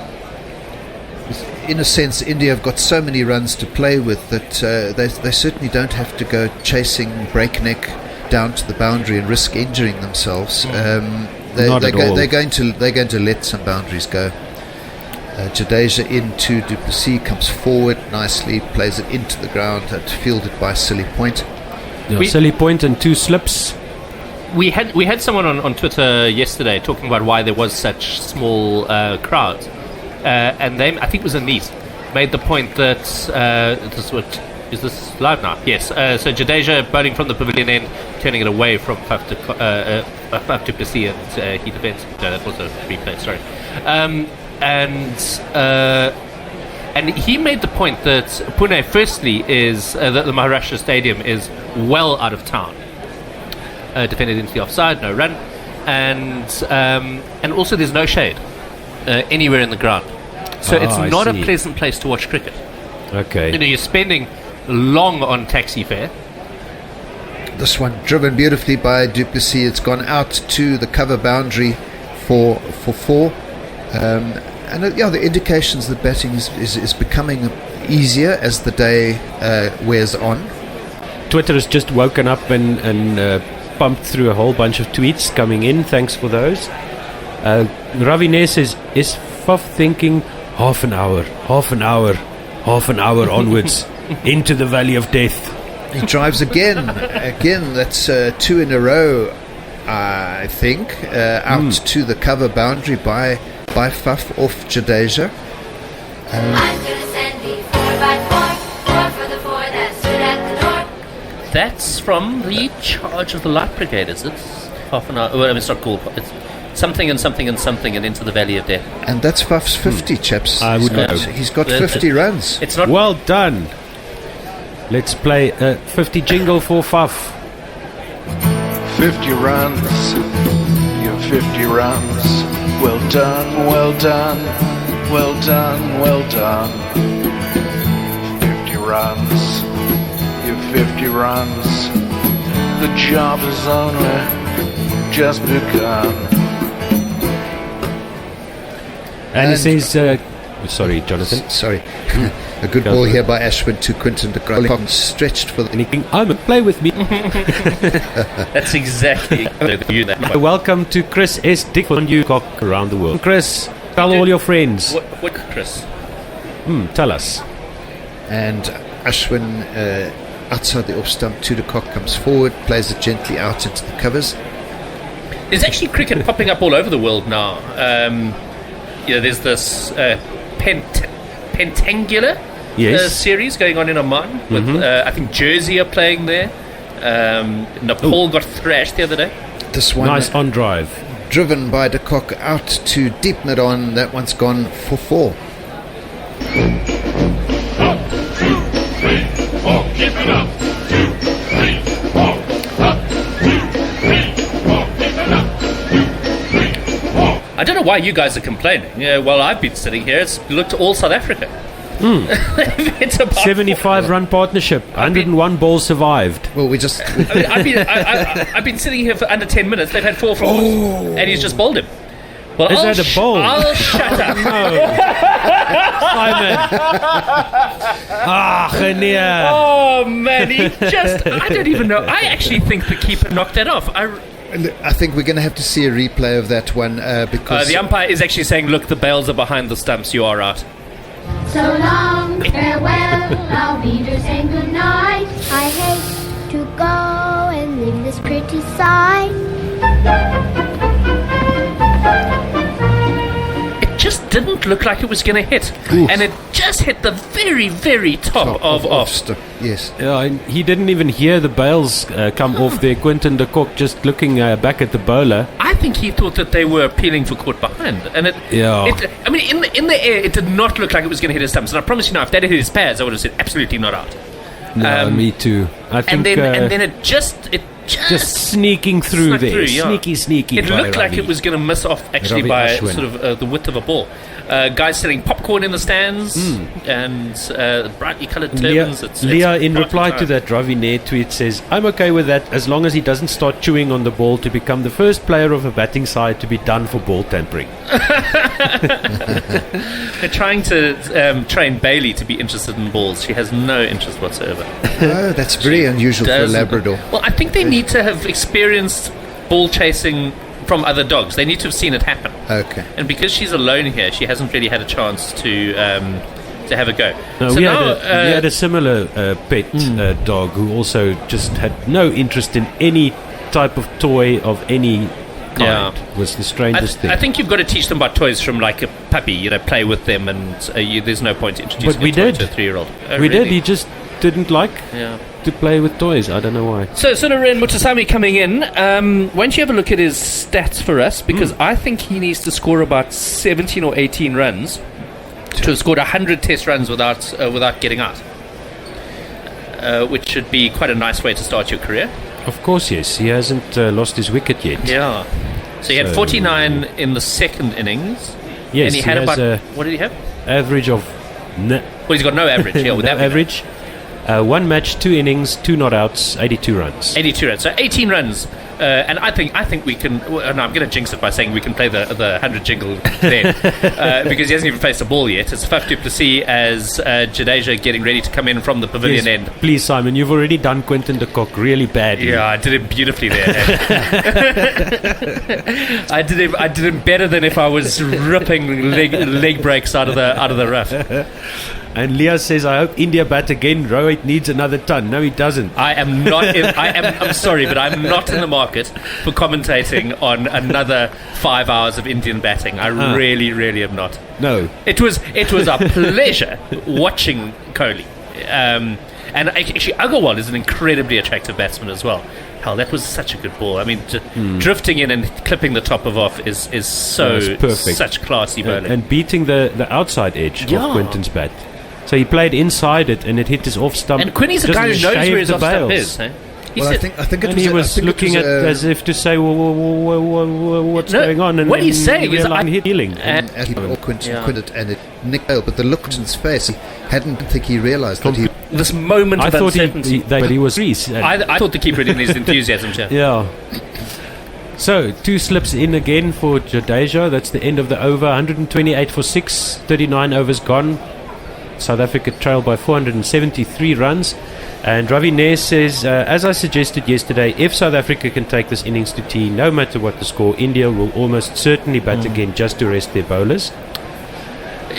In a sense, India have got so many runs to play with that they certainly don't have to go chasing breakneck down to the boundary and risk injuring themselves. They're going to let some boundaries go. Jadeja into du Plessis, comes forward nicely, plays it into the ground, fielded by Silly Point. Silly Point and 2 slips. We had someone on Twitter yesterday talking about why there was such small crowds, and they, I think it was Anise, made the point that is this live now? Yes. So Jadeja bowling from the pavilion end, turning it away from Faf du Plessis, and he defends. No, that was a replay. Sorry. And he made the point that Pune, firstly, is that the Maharashtra Stadium is well out of town. Defended into the offside, no run. and also there's no shade anywhere in the ground, so it's I not a see. pleasant place to watch cricket. Okay. You're spending long on taxi fare. This one driven beautifully by Duplessis. It's gone out to the cover boundary for 4. The indications that batting is becoming easier as the day wears on. Twitter has just woken up and pumped through a whole bunch of tweets coming in. Thanks for those. Ravine says, is Faf thinking half an hour onwards into the valley of death? He drives again. That's 2 in a row, I think, out to the cover boundary by Faf off Jadeja. I'm gonna send the 4x4, 4 for the 4 that stood at the door. That's from the charge of the light brigade, is it? Half an hour. Well, it's not called. It's something and something and something and into the valley of death. And that's Faf's 50, chaps. I would know. He's got 50 runs. It's not. Well done. Let's play a 50 jingle for Faf. 50 runs, your 50 runs. Well done, well done, well done, well done. 50 runs, your 50 runs. The job is only just begun. And he says, sorry, Jonathan. Sorry. A good ball here by Ashwin to Quinton de Graaf. Stretched for the... Anything? Play with me. That's exactly you. Welcome to Chris S. Dick on you cock around the world. Chris, tell all your friends. What Chris? Tell us. And Ashwin outside the off stump, to the cock comes forward, plays it gently out into the covers. There's actually cricket popping up all over the world now. There's this pentangular series going on in Oman. With, I think Jersey are playing there. Nepal got thrashed the other day. This one Nice on drive. driven by de Kock out to deep mid on. That one's gone for 4. I don't know why you guys are complaining. While I've been sitting here, it's looked all South Africa. It's about 75 run partnership. 101 balls survived. Well, we just... I've been sitting here for under 10 minutes. They've had 4 for and he's just bowled him. Well, Is that a bowl? I'll shut up. Simon. Genier. Oh man, he I don't even know. I actually think the keeper knocked that off. I think we're going to have to see a replay of that one because... the umpire is actually saying, look, the bails are behind the stumps, you are out. So long, farewell, I'll be there saying goodnight. I hate to go and leave this pretty sight. It just didn't look like it was going to hit. Oof. And it just hit the very, very top of off. Yes. Yeah, and he didn't even hear the bails come off there. Quinton de Kock just looking back at the bowler. I think he thought that they were appealing for caught behind. And in the air, it did not look like it was going to hit his stumps. And I promise you now, if that had hit his pads, I would have said absolutely not out. No, me too. I think, and then it just sneaking through snuck there. through, yeah. Sneaky. It looked like it was going to miss off actually Ravi by Ashwin. sort of the width of a ball. Guys selling popcorn in the stands and brightly coloured turbans. Leah, in party reply time. to that Ravine tweet, says, I'm okay with that as long as he doesn't start chewing on the ball to become the first player of a batting side to be done for ball tampering. They're trying to train Bailey to be interested in balls. She has no interest whatsoever. Oh, that's very unusual for a Labrador. Well, I think they need to have experienced ball chasing from other dogs. They need to have seen it happen. Okay. And because she's alone here, she hasn't really had a chance to have a go. No, So we now, had a similar pet dog who also just had no interest in any type of toy of any kind. Yeah. Was the strangest thing. I think you've got to teach them about toys from like a puppy. Play with them, and there's no point introducing But we a toy did. to a 3-year-old. We did. He just didn't like Yeah. to play with toys. I don't know why. So Loren Mutasami coming in. Why don't you have a look at his stats for us? Because I think he needs to score about 17 or 18 runs to have scored 100 test runs without getting out. Which should be quite a nice way to start your career. Of course, yes. He hasn't lost his wicket yet. Yeah. So he had 49 in the second innings. Yes, and he had has about a what did he have? average of Well, he's got no average. Yeah, would no that be average. One match, 2 innings, 2 not outs, 82 runs. 82 runs. So 18 runs. And I think we can. Well, no, I'm going to jinx it by saying we can play the 100 jingle then, because he hasn't even faced a ball yet. It's Faf du Plessis as Jadeja getting ready to come in from the pavilion end. Please, Simon, you've already done Quinton de Kock really badly. Yeah, I did it beautifully there. I did him better than if I was ripping leg breaks out of the rough. And Leah says, I hope India bat again. Rohit needs another ton. No, he doesn't. I'm sorry, but I'm not in the market for commentating on another 5 hours of Indian batting. I really, really am not. No. It was a pleasure watching Kohli. And actually, Agarwal is an incredibly attractive batsman as well. Hell, that was such a good ball. I mean, drifting in and clipping the top of off is perfect. Such classy bowling. And beating the outside edge of Quinton's bat. So he played inside it and it hit his off stump. And Quinny's a guy who knows where his off stump is. Eh? I think it and was. he was looking at as if to say, what's going on? And what he's saying is, I'm healing. Quinton and it nicked out, but the look on his face, I didn't think he realised that he. This moment of uncertainty. But he was Reese. I thought the keeper didn't his enthusiasm. Yeah. So 2 slips in again for Jadeja. That's the end of the over. 128 for 6. 39 overs gone. South Africa trailed by 473 runs. And Ravi Nair says, as I suggested yesterday, if South Africa can take this innings to tea, no matter what the score, India will almost certainly bat again just to rest their bowlers.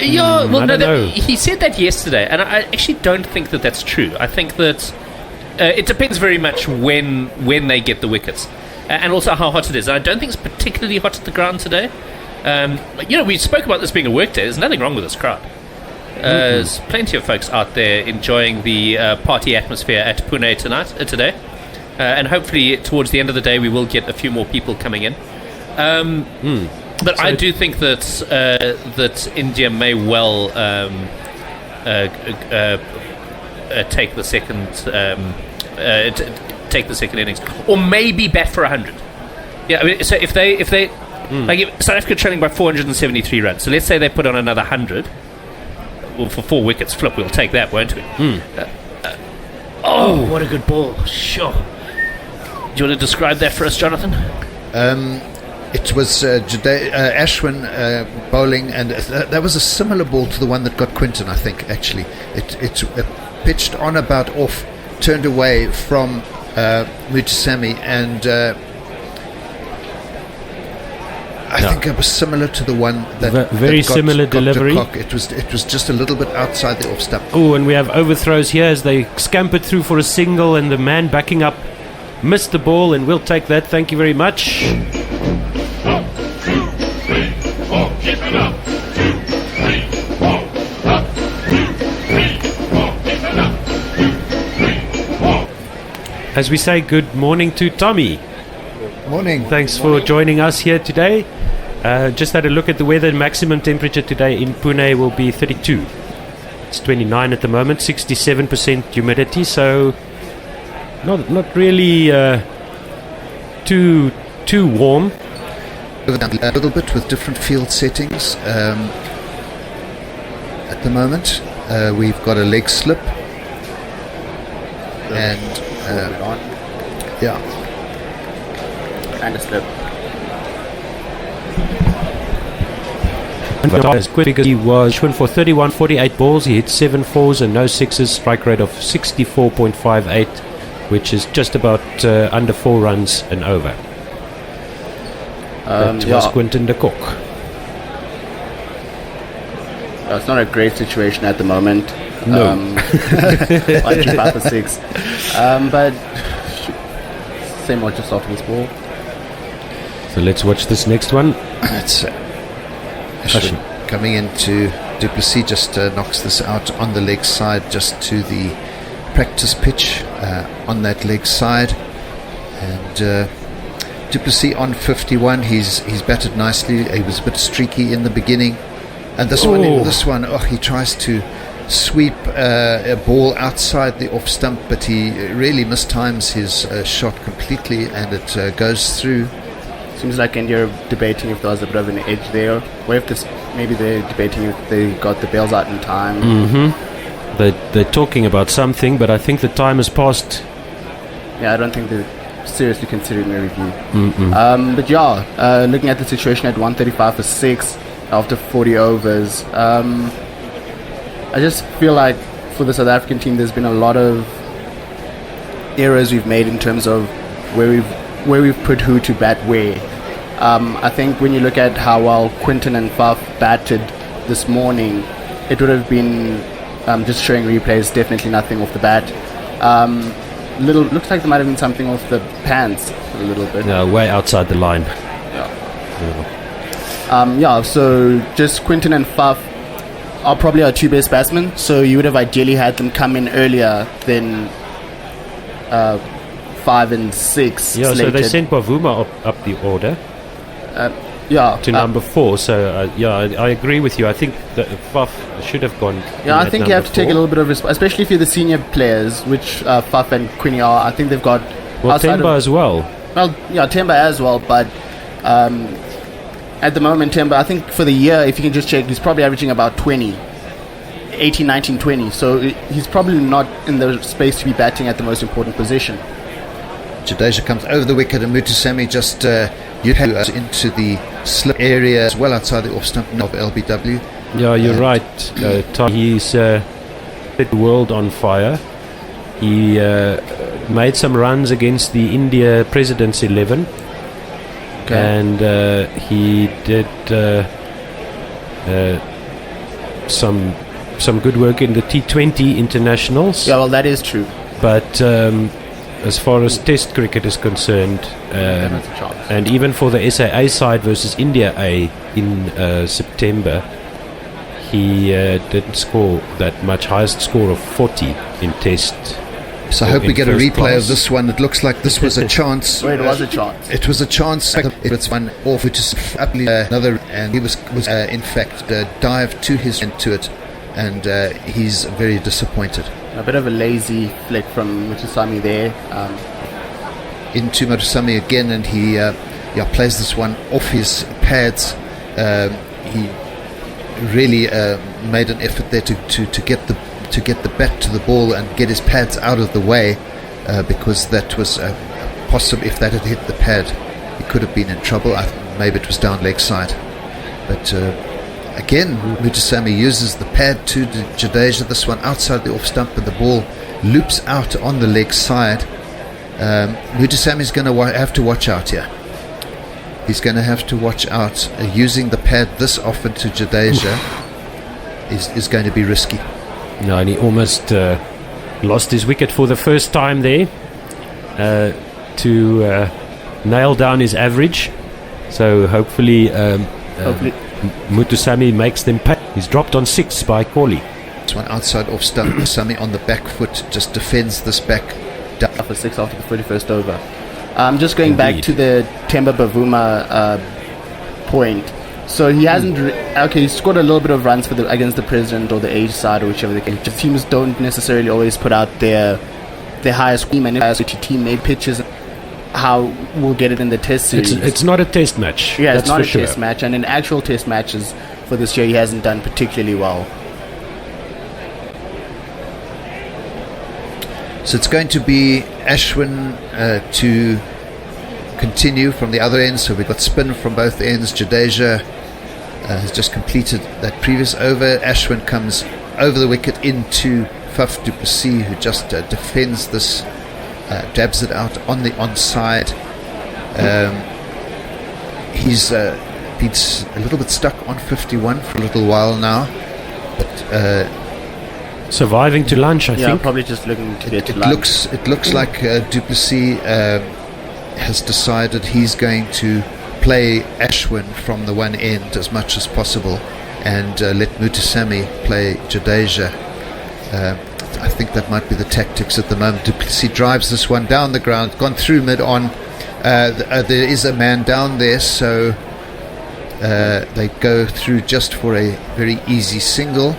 Yeah, well, no, he said that yesterday, and I actually don't think that that's true. I think that it depends very much when they get the wickets, and also how hot it is. And I don't think it's particularly hot at the ground today. We spoke about this being a work day. There's nothing wrong with this crowd. There's plenty of folks out there enjoying the party atmosphere at Pune today, and hopefully towards the end of the day we will get a few more people coming in. But I do think that India may well take the second innings, or maybe bat for 100. Yeah, I mean, so if they like South Africa trailing by 473 runs, so let's say they put on another 100. Well, for 4 wickets, flip, we'll take that, won't we? What a good ball! Sure. Do you want to describe that for us, Jonathan? It was Ashwin bowling, and that was a similar ball to the one that got Quinton, I think, actually. It pitched on about off, turned away from Mutasamy, and I think it was similar to the one that very that got, similar got delivery. It was just a little bit outside the off stump. Oh, and we have overthrows here as they scampered through for a single, and the man backing up missed the ball, and we'll take that. Thank you very much. 1, 2, 3, 4, keep it up. 2, 3, 4, up. 2, 3, 4, keep it up. 2, 3, 4. As we say, good morning to Tommy. Morning. Thanks for joining us here today. Just had a look at the weather. Maximum temperature today in Pune will be 32. It's 29 at the moment, 67% humidity, so not really too warm. A little bit with different field settings. At the moment, we've got a leg slip, and and a slip. As quick as he was for 31 48 balls, he hit 7 4s and no 6s, strike rate of 64.58, which is just about under 4 runs and over. That was Quinton de Kock. It's not a great situation at the moment. No. 5 for 6. But same old, just off his ball. So let's watch this next one. It's coming into du Plessis, just knocks this out on the leg side, just to the practice pitch on that leg side, and du Plessis on 51. He's batted nicely. He was a bit streaky in the beginning, and this one, he tries to sweep a ball outside the off stump, but he really mistimes his shot completely, and it goes through. Seems like India are debating if there was a bit of an edge there, or if maybe they're debating if they got the bails out in time. Mm-hmm. They're talking about something, but I think the time has passed. Yeah, I don't think they're seriously considering a review. Mm-mm. But yeah, looking at the situation at 135 for 6 after 40 overs, I just feel like for the South African team, there's been a lot of errors we've made in terms of where we've put who to bat where. I think when you look at how well Quinton and Faf batted this morning, it would have been just showing replays, definitely nothing off the bat. Looks like there might have been something off the pants a little bit. No, way outside the line. So just Quinton and Faf are probably our two best batsmen, so you would have ideally had them come in earlier than 5 and 6 Yeah, slated. so they sent Bavuma up the order to number 4. So I agree with you. I think that Faf should have gone. Yeah, I think you have to take a little bit of especially if you're the senior players, which Faf and Quinny are. I think they've got Temba as well. Well, yeah, Temba as well, but at the moment, Temba, I think for the year, if you can just check, he's probably averaging about 20, 18, 19, 20. So he's probably not in the space to be batting at the most important position. Jadeja comes over the wicket and Mutusami just into the slip area as well outside the off stump of LBW. Yeah, you're right. He's set the world on fire. He made some runs against the India President's 11. And he did some good work in the T20 internationals. Yeah, well, that is true. But as far as Test cricket is concerned, and even for the SAA side versus India A in September, he didn't score that much. Highest score of 40 in Test. So I hope we get a replay of this one. It looks like this was a chance. It was a chance. It was a chance. It's one off to another, and he was in fact dived to his end to it, and he's very disappointed. A bit of a lazy flick from Mutusami there. Into Mutusami again, and he plays this one off his pads. He really made an effort there to get the bat to the ball and get his pads out of the way, because that was possible. If that had hit the pad, he could have been in trouble. Maybe it was down leg side, but again Mutusami uses the pad to Jadeja. This one outside the off stump, and the ball loops out on the leg side. Mutusami's going to have to watch out here. He's going to have to watch out. Using the pad this often to Jadeja is going to be risky. No, and he almost lost his wicket for the first time there to nail down his average. So hopefully Mutusami makes them pay. He's dropped on 6 by Kohli. This one outside off stump. Mutusami on the back foot just defends this back. For 6 after the 31st over. Just going back to the Temba Bavuma point. So he hasn't. He scored a little bit of runs against the President or the Age side or whichever the case. Teams don't necessarily always put out their highest team, and if the team made pitches, how we'll get it in the Test series. It's not a Test match. Yeah, it's not a Test match, and in actual Test matches for this year, he hasn't done particularly well. So it's going to be Ashwin to continue from the other end. So we've got spin from both ends. Jadeja has just completed that previous over. Ashwin comes over the wicket into Faf du Plessis, who just defends this, dabs it out on the onside. He's been a little bit stuck on 51 for a little while now, but surviving to lunch, I think. Yeah, probably just looking to get to lunch. It looks like du Plessis has decided he's going to play Ashwin from the one end as much as possible, and let Mutusami play Jadeja. I think that might be the tactics at the moment. Du Plessis drives this one down the ground, gone through mid-on. There is a man down there, so they go through just for a very easy single.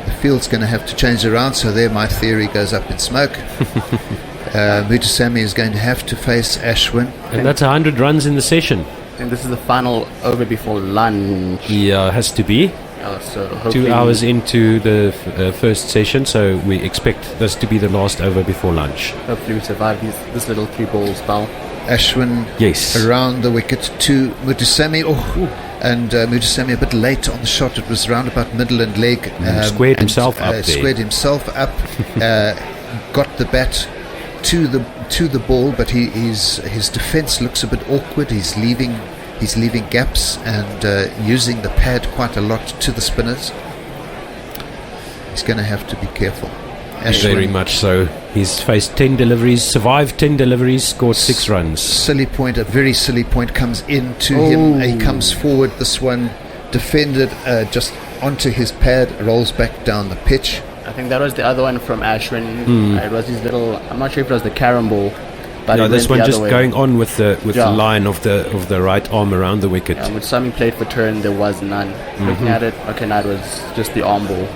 The field's going to have to change around, so there my theory goes up in smoke. Mutasamy is going to have to face Ashwin. And that's 100 runs in the session. And this is the final over before lunch. Yeah, has to be. So hopefully 2 hours into the first session, so we expect this to be the last over before lunch. Hopefully we survive this little 3 balls spell. Ashwin around the wicket to Mutasamy. And Mutasamy a bit late on the shot. It was round about middle and leg. Squared himself up there. Squared himself up. Got the bat to the ball, but his defence looks a bit awkward. He's leaving gaps and using the pad quite a lot to the spinners. He's going to have to be careful. Ashwin, very much so. He's faced 10 deliveries, survived 10 deliveries, scored 6 runs. Silly point, a very silly point comes into him. He comes forward. This one defended just onto his pad, rolls back down the pitch. I think that was the other one from Ashwin. It was his little, I'm not sure if it was the carom ball. But no, this one just way. going on with the line of the right arm around the wicket. When Sami played for turn, there was none. Looking at it, okay, now it was just the arm ball.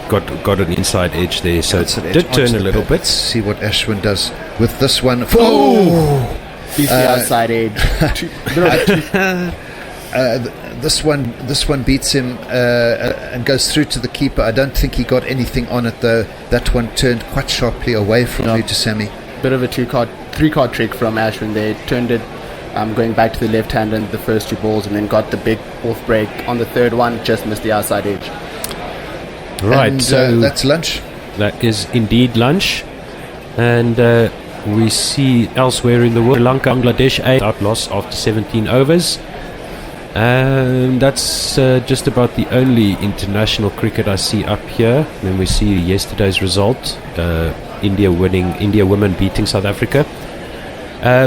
Got an inside edge there, so it did turn a little bit. Let's see what Ashwin does with this one. He's the outside edge. This one beats him and goes through to the keeper. I don't think he got anything on it though. That one turned quite sharply away from Mutasamy. Bit of a 3-card trick from Ashwin there. Turned it going back to the left hand and the first 2 balls, and then got the big off break on the third one. Just missed the outside edge. Right, and, so that's lunch. That is indeed lunch, and we see elsewhere in the world, Sri Lanka, Bangladesh, 8 out loss after 17 overs. That's just about the only international cricket I see up here. Then we see yesterday's result, India women beating South Africa.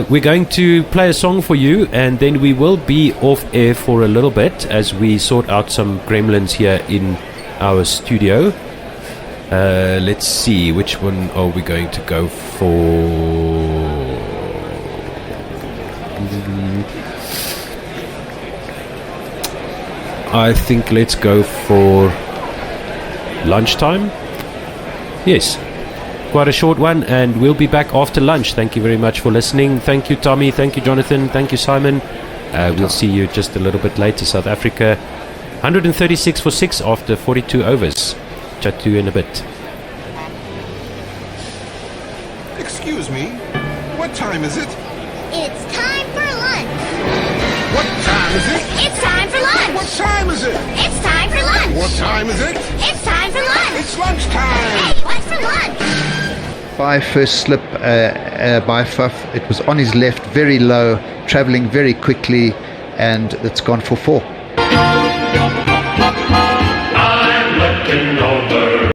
We're going to play a song for you, and then we will be off air for a little bit as we sort out some gremlins here in our studio. Let's see, which one are we going to go for? I think let's go for lunchtime. Yes, quite a short one, and we'll be back after lunch. Thank you very much for listening. Thank you, Tommy. Thank you, Jonathan. Thank you, Simon. We'll see you just a little bit later. South Africa 136 for 6 after 42 overs. Chat to you in a bit. Excuse me, what time is it? It's time for lunch. What time is it? It's time for lunch. What time is it? It's time for lunch. What time is it? It's time for lunch. It's lunchtime. Hey, what's for lunch? By first slip by Faf, it was on his left, very low, travelling very quickly, and it's gone for 4. I'm looking over.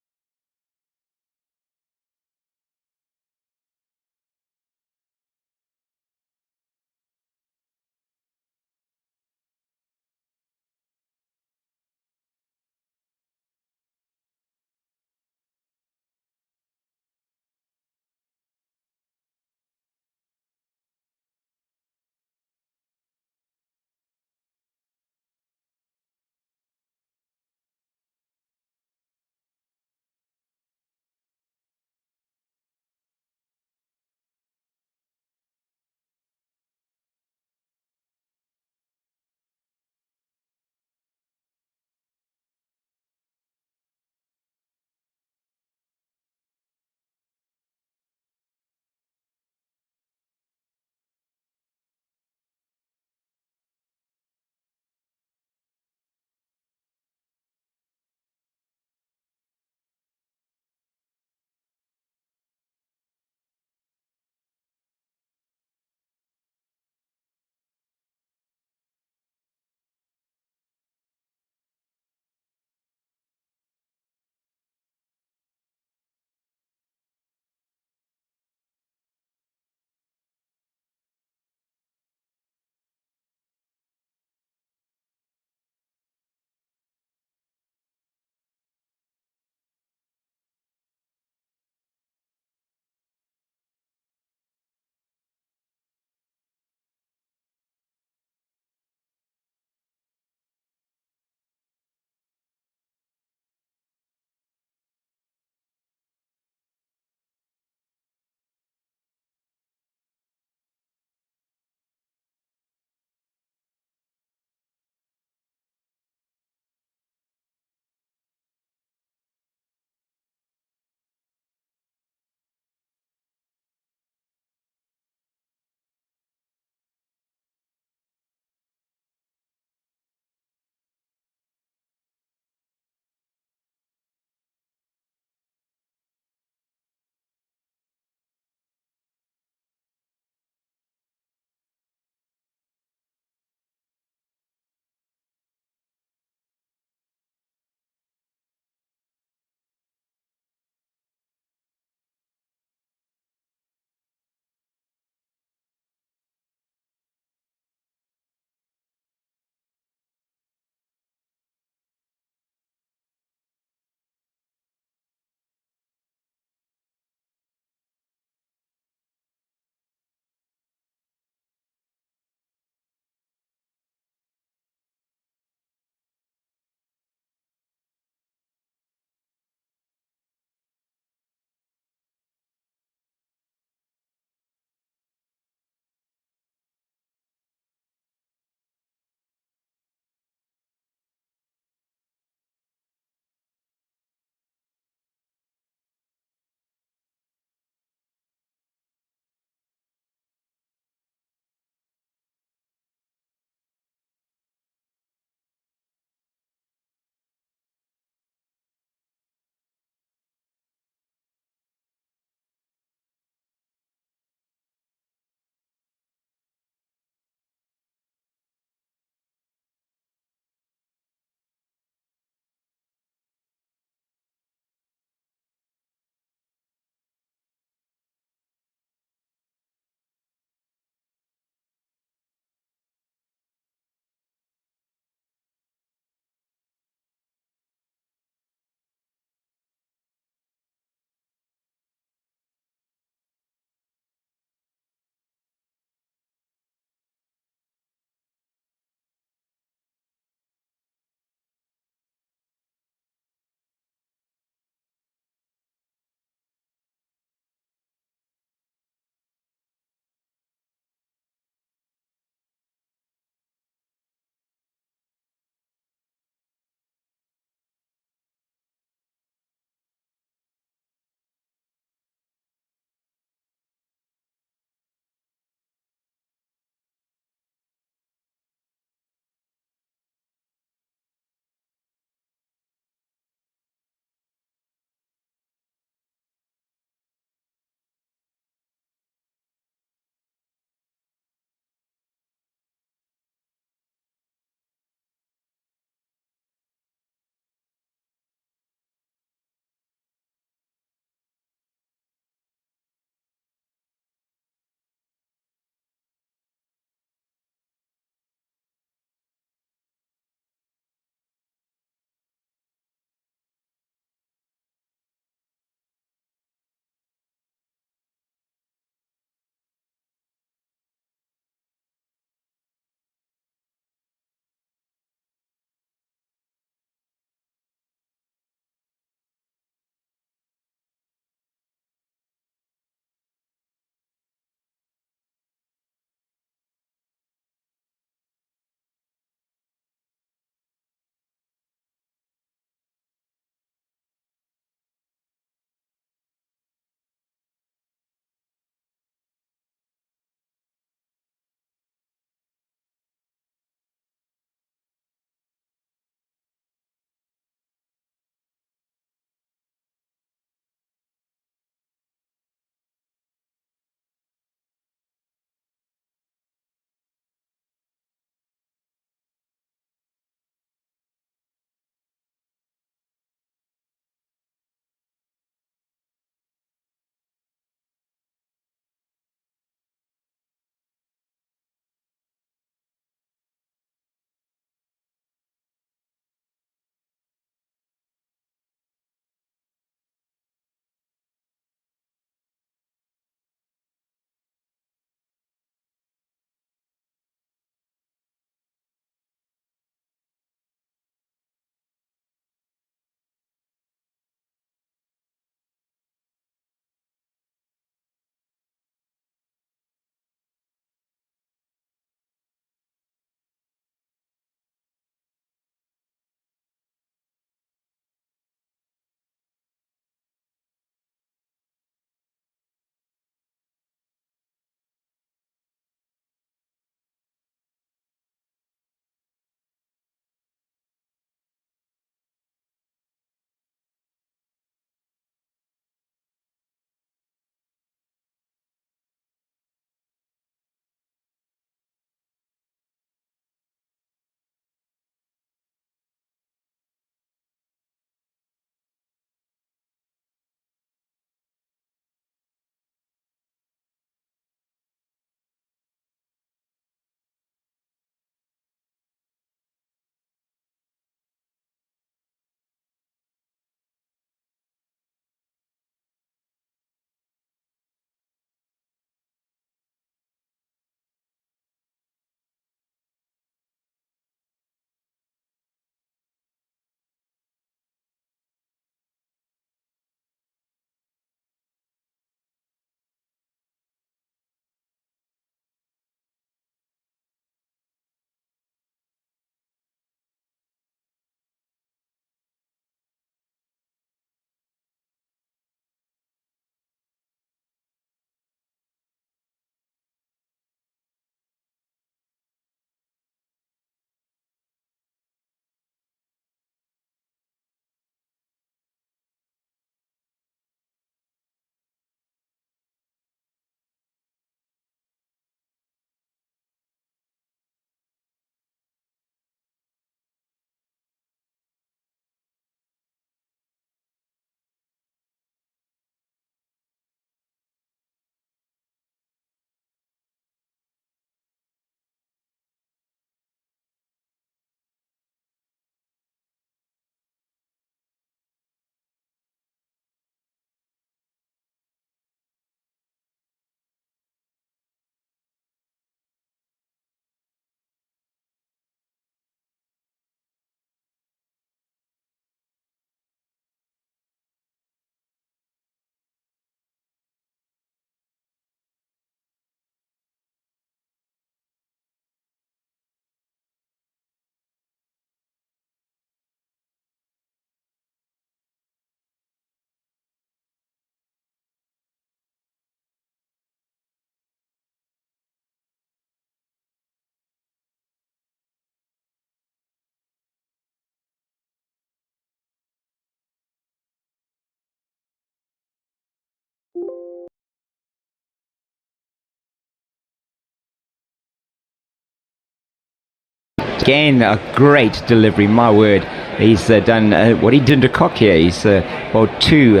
again, a great delivery, my word. He's done what he did to Cock here. He's bowled two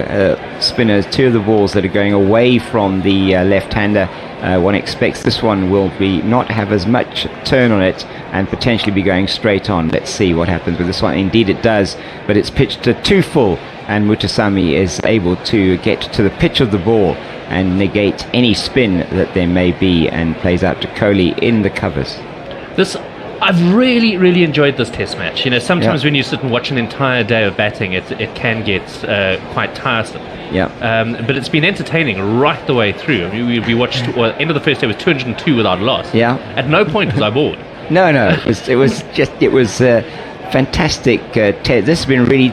spinners, two of the balls that are going away from the left-hander. One expects this one will be not have as much turn on it and potentially be going straight on. Let's see what happens with this one. Indeed it does, but it's pitched to too full, and Mutasamy is able to get to the pitch of the ball and negate any spin that there may be, and plays out to Kohli in the covers. I've really enjoyed this test match. You know, sometimes when you sit and watch an entire day of batting, it can get quite tiresome. Yeah. But it's been entertaining right the way through. I mean, we watched, end of the first day was 202 without loss. Yeah. At no point was I bored. No, it was fantastic. This has been really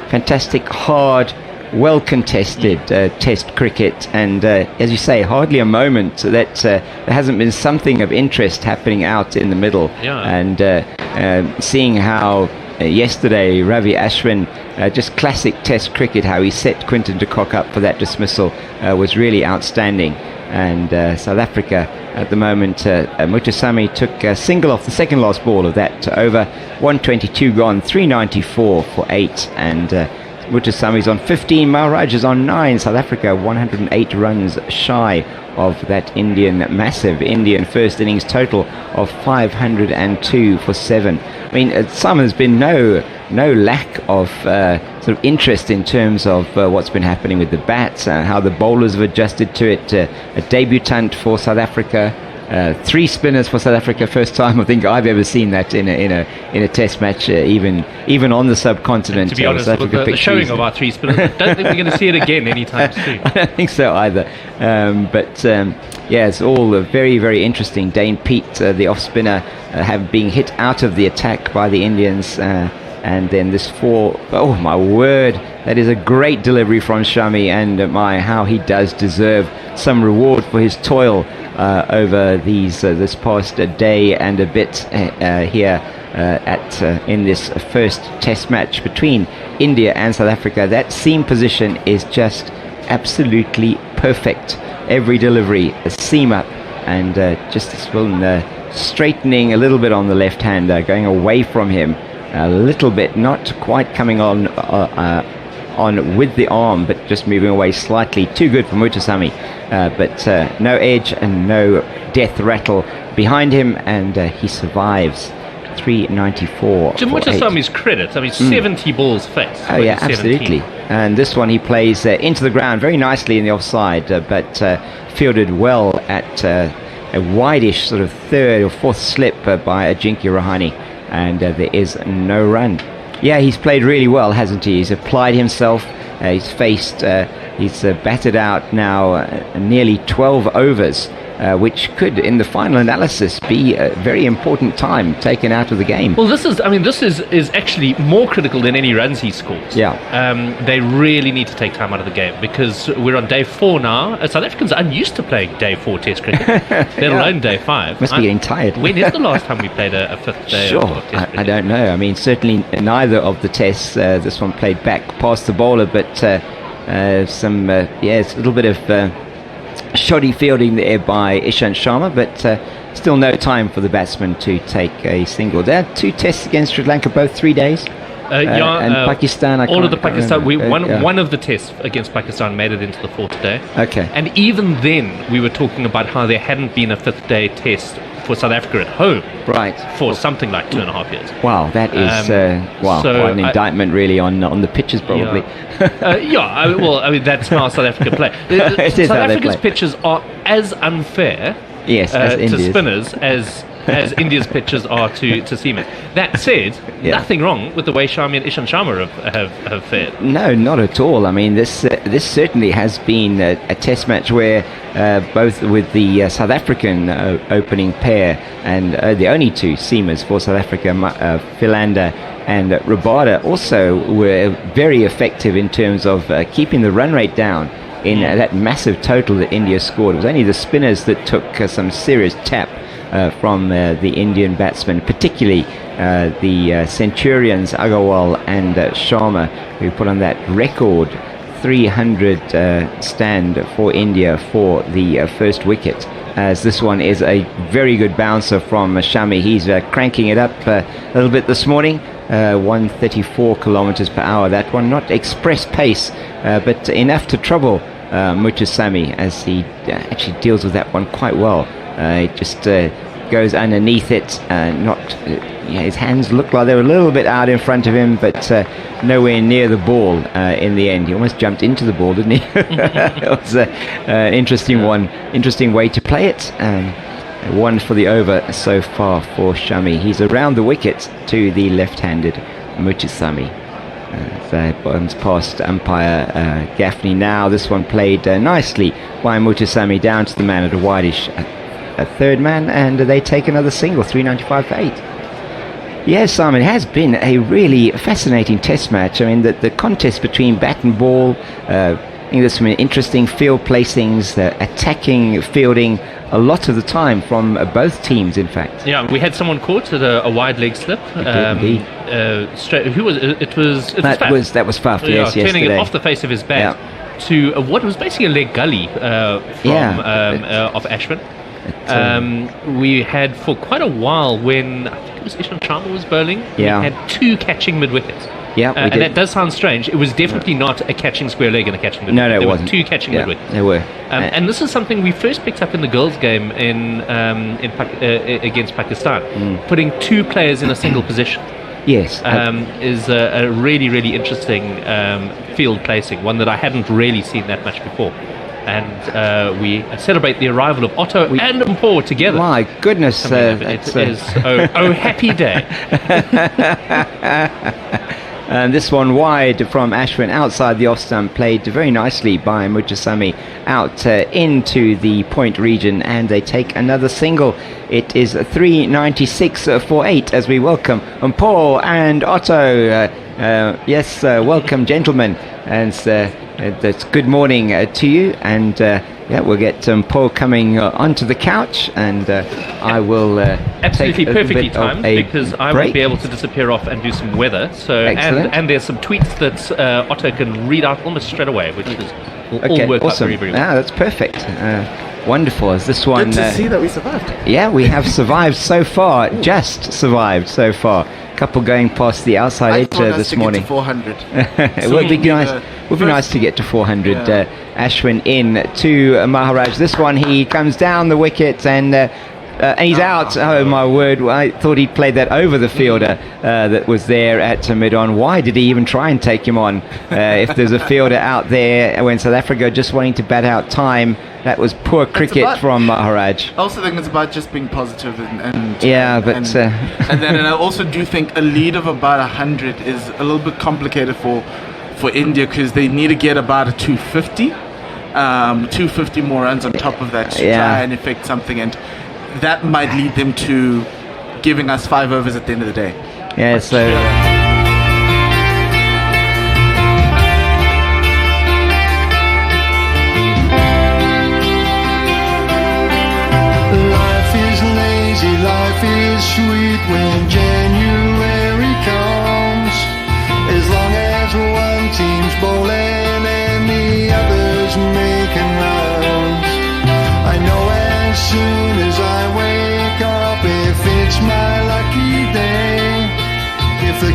fantastic, hard, well contested test cricket, and as you say, hardly a moment that there hasn't been something of interest happening out in the middle. Yeah. And seeing how yesterday Ravi Ashwin, just classic test cricket, how he set Quinton de Kock up for that dismissal was really outstanding. And South Africa at the moment, Mutasamy took a single off the second last ball of that over. 122 gone, 394 for 8, and Mutasamy's on 15, Maharaj is on 9. South Africa 108 runs shy of that massive Indian first innings total of 502 for 7. I mean, Simon, there's been no lack of sort of interest in terms of what's been happening with the bats, how the bowlers have adjusted to it. A debutant for South Africa, 3 spinners for South Africa, first time I think I've ever seen that in a test match, even on the subcontinent. To be honest, with the showing of our 3 spinners, I don't think we're going to see it again anytime soon. I don't think so either. Yeah, it's all very, very interesting. Dane Pete, the off spinner, being hit out of the attack by the Indians. And then this 4, oh my word, that is a great delivery from Shami, and how he does deserve some reward for his toil over this past day and a bit here in this first test match between India and South Africa. That seam position is just absolutely perfect. Every delivery, a seam up, and just this one straightening a little bit on the left hander, going away from him a little bit, not quite coming on with the arm, but just moving away slightly. Too good for Mutasamy, but no edge and no death rattle behind him, and he survives. 394. To Mutasamy's credit, I mean, 70 balls faced. Oh yeah, absolutely. And this one he plays into the ground very nicely in the offside, but fielded well at a wideish sort of third or fourth slip by Ajinkya Rahane, and there is no run. Yeah, he's played really well, hasn't he? He's applied himself. He's batted out now nearly 12 overs, which could, in the final analysis, be a very important time taken out of the game. Well, this is actually more critical than any runs he scores. Yeah. They really need to take time out of the game, because we're on day 4 now. South Africans are unused to playing day 4 test cricket, let alone day 5. Must be getting tired. When is the last time we played a 5th day sure. of test cricket? I don't know. I mean, certainly neither of the tests. This one played back past the bowler, but it's a little bit of shoddy fielding there by Ishant Sharma, but still no time for the batsman to take a single. There are 2 tests against Sri Lanka, both 3 days. And Pakistan, all of the Pakistan, one of the tests against Pakistan made it into the 4th day. Okay. And even then, we were talking about how there hadn't been a 5th day test for South Africa at home, right, for something like 2.5 years. Wow, that is quite an indictment really on the pitches, probably. That's how South Africa play. South Africa's pitches are as unfair, to spinners as India's pitches are to seamers. That said, nothing wrong with the way Shami and Ishant Sharma have fared. No, not at all. I mean, this certainly has been a test match where both with the South African opening pair and the only 2 seamers for South Africa, Philander and Rabada, also were very effective in terms of keeping the run rate down in that massive total that India scored. It was only the spinners that took some serious tap from the Indian batsmen, particularly the Centurions, Agarwal and Sharma, who put on that record 300 stand for India for the first wicket, as this one is a very good bouncer from Shami. He's cranking it up a little bit this morning. 134 kilometers per hour. That one, not express pace, but enough to trouble Muthusamy, as he actually deals with that one quite well. It just goes underneath it. His hands look like they were a little bit out in front of him, but nowhere near the ball in the end. He almost jumped into the ball, didn't he? It was an interesting one, interesting way to play it. One for the over so far for Shami. He's around the wicket to the left-handed Muthusamy. So bottoms past umpire Gaffney now. This one played nicely by Muthusamy down to the man at a wideish third man, and they take another single, 395 for 8. Yes, Simon, it has been a really fascinating test match. I mean, the contest between bat and ball, I think there's some interesting field placings, attacking, fielding, a lot of the time from both teams, in fact. Yeah, we had someone caught at a wide leg slip. Straight, who was it? It was Faf. That was Faf, yes, turning yesterday. it off the face of his bat to what was basically a leg gully from of Ashwin. We had for quite a while, when I think it was Ishan Sharma was bowling, we had 2 catching mid-wickets. Yeah, and that does sound strange. It was definitely not a catching square leg and a catching mid-wicket. No, it there wasn't. Were 2 catching mid-wickets. There were. And this is something we first picked up in the girls' game against Pakistan. Putting 2 players in a single position. Yes. Is a really, really interesting field placing, one that I hadn't really seen that much before. And we celebrate the arrival of Otto and Mpho together. My goodness. It is happy day. And this one wide from Ashwin outside the off stump, played very nicely by Muthusamy out into the point region, and they take another single. It is 396 for 8 as we welcome Mpho and Otto. Welcome, gentlemen, and that's good morning to you. And we'll get Mpho coming onto the couch, and I will absolutely take perfectly timed, because I will be able to disappear off and do some weather. So and there's some tweets that Otto can read out almost straight away, which is all work out very, very well. That's perfect. Wonderful. As this one, Good to see that we survived. Yeah, we have survived so far. Just survived so far. Couple going past the outside edge this morning. Get to 400. It would be nice. Would be nice to get to 400. Ashwin in to Maharaj. This one, he comes down the wicket and he's out. Oh my word! I thought he'd played that over the fielder that was there at mid-on. Why did he even try and take him on? If there's a fielder out there when South Africa just wanting to bat out time, that was poor cricket from Maharaj. I also think it's about just being positive and and I also do think a lead of about 100 is a little bit complicated for India, because they need to get about a 250. 250 more runs on top of that to try and effect something, and that might lead them to giving us 5 overs at the end of the day. Yeah, so life is lazy, life is sweet when January comes. As long as one team's bowling and the others making rounds. I know as soon as I wake up, if it's my lucky day, if the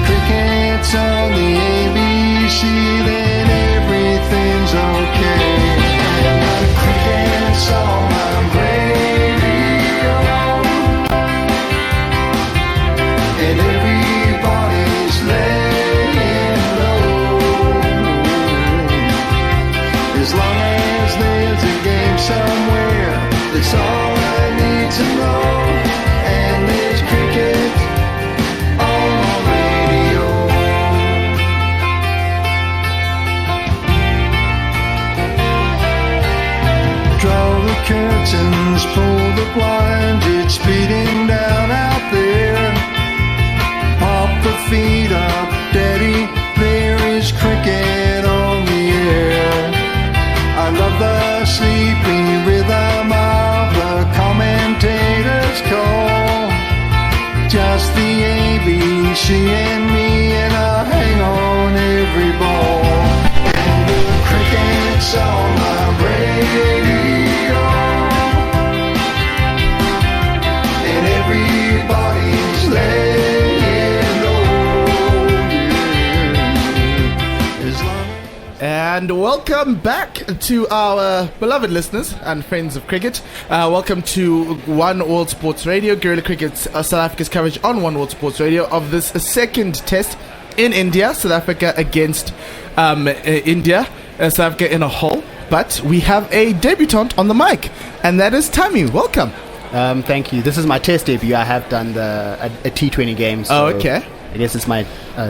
and welcome back to our beloved listeners and friends of cricket. Welcome to One World Sports Radio, Guerrilla Cricket's South Africa's coverage on One World Sports Radio of this second test in India. South Africa against India, South Africa in a hole. But we have a debutant on the mic, and that is Tammy. Welcome. Thank you. This is my test debut. I have done a T20 game. So okay. I guess it's my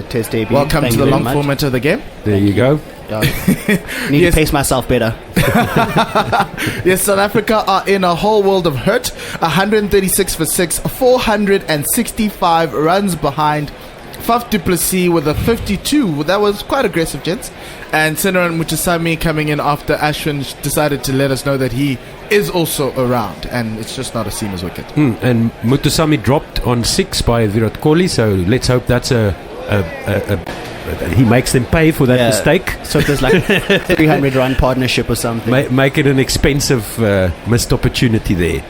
test debut. Welcome to the long format of the game. There you go. Need to pace myself better. Yes, South Africa are in a whole world of hurt. 136 for 6, 465 runs behind. Faf du Plessis with a 52. That was quite aggressive, gents. And Sinaran Mutusami coming in after Ashwin decided to let us know that he is also around, and it's just not a seamer's wicket. And Mutusami dropped on 6 by Virat Kohli, so let's hope that's he makes them pay for that mistake. So there's like 300 run partnership or something. Make it an expensive missed opportunity there.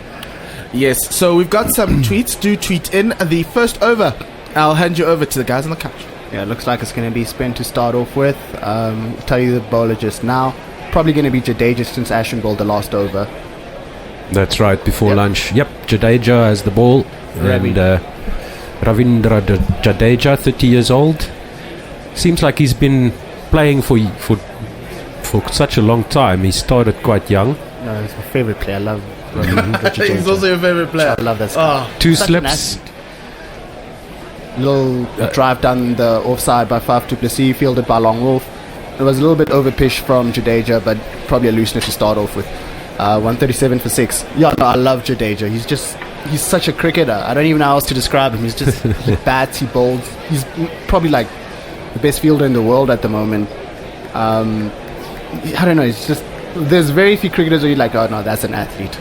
Yes, so we've got some tweets. Do tweet in the first over. I'll hand you over to the guys on the couch. Yeah, it looks like it's going to be Spence to start off with. Tell you the bowler just now. Probably going to be Jadeja since Ashwin bowled the last over. That's right, before lunch. Yep, Jadeja has the ball. And Ravindra Jadeja, 30 years old. Seems like he's been playing for such a long time. He started quite young. No, he's my favourite player. I love Ravindra Jadeja. He's also your favourite player. I love that stuff. Two slips. Little drive down the offside by Faf du Plessis, fielded by Long Wolf. It was a little bit overpitched from Jadeja, but probably a loosener to start off with. 137 for 6. Yeah, no, I love Jadeja. He's such a cricketer. I don't even know how else to describe him. He's just he bats, he bowls. He's probably like the best fielder in the world at the moment. I don't know. It's just there's very few cricketers where you're like, oh no, that's an athlete.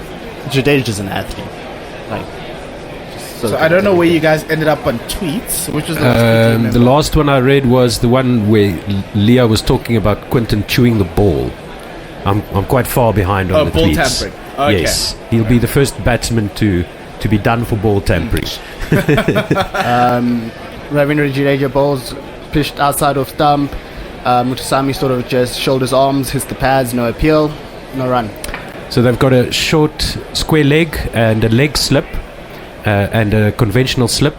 Jadeja's an athlete. Like. So I don't know where you guys ended up on tweets. Which was the last tweet you remember? The last one I read was the one where Leah was talking about Quinton chewing the ball. I'm quite far behind on the ball tweets. tampering. Okay. Yes, he'll be the first batsman to be done for ball tampering. Ravindra Jadeja bowls pitched outside of stump. Mutusami sort of just shoulders arms, hits the pads, no appeal, no run. So they've got a short square leg and a leg slip. And a conventional slip.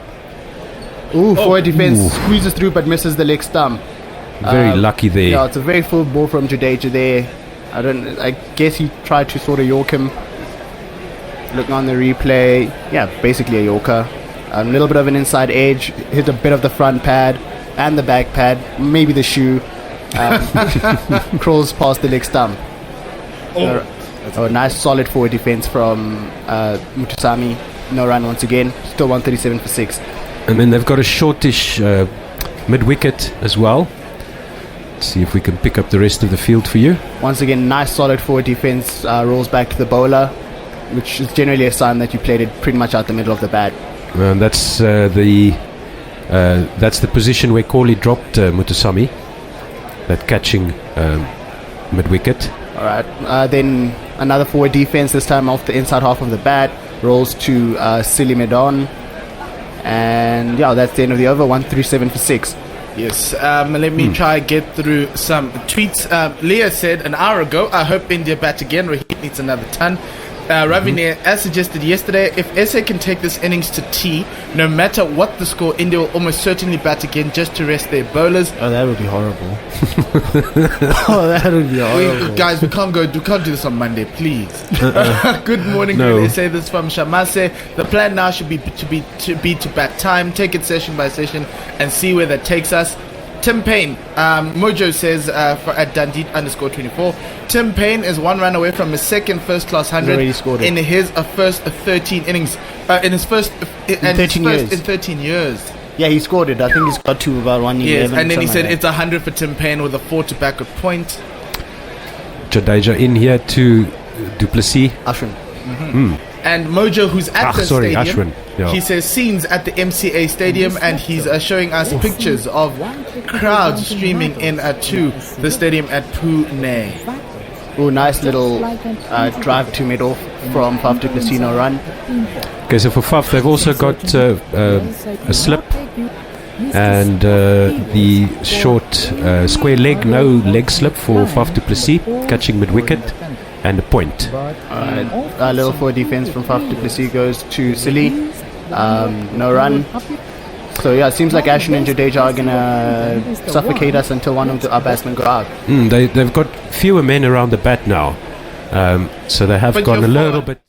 Forward defense squeezes through but misses the leg stump. Very lucky there. Yeah, it's a very full ball from Jadeja there. I guess he tried to sort of york him. Looking on the replay, yeah, basically a yorker. A little bit of an inside edge, hit a bit of the front pad and the back pad, maybe the shoe. Crawls past the leg stump. A nice solid forward defense from Mutusami. No run once again. Still 137 for 6. And then they've got a shortish mid-wicket as well. Let's see if we can pick up the rest of the field for you. Once again, nice solid forward defense. Rolls back to the bowler, which is generally a sign that you played it pretty much out the middle of the bat. And that's the position where Kohli dropped Mutusami. That catching mid-wicket. All right. Then another forward defense, this time off the inside half of the bat. Rolls to Silly Medon. And yeah, that's the end of the over. 137 for 6. Yes. Let me try get through some tweets. Leah said an hour ago, I hope India bat again. Rahit needs another ton. Ravi, as suggested yesterday, if SA can take this innings to T, no matter what the score, India will almost certainly bat again just to rest their bowlers. Oh, that would be horrible. That would be horrible. Guys, we can't do this on Monday, please. Good morning, no. They say this from Shamase. The plan now should be to bat time, take it session by session, and see where that takes us. Tim Payne, Mojo says at Dundee _24, Tim Payne is one run away from his second first-class 100 in his first 13 innings. In 13 years. Yeah, he scored it. I think he's got to about 1 year. Yes, and then he said it's 100 for Tim Payne with a 4 to back a point. Jadeja in here to du Plessis. Ashwin. And Mojo, who's at the stadium, Ashwin. Yeah. He says scenes at the MCA stadium, and he's showing us pictures of crowds streaming in to the stadium at Pune. Oh, nice little drive to middle from Faf du Plessis, no run. Okay, so for Faf, they've also got a slip and the short square leg, no leg slip for Faf du Plessis, catching mid-wicket, and a point. Alright, level 4 defense from Faf du Plessis goes to Silly. No run. So yeah, it seems like Ashton and Jadeja are gonna suffocate us until one of our batsmen go out. They've got fewer men around the bat now, so they have gone a little bit.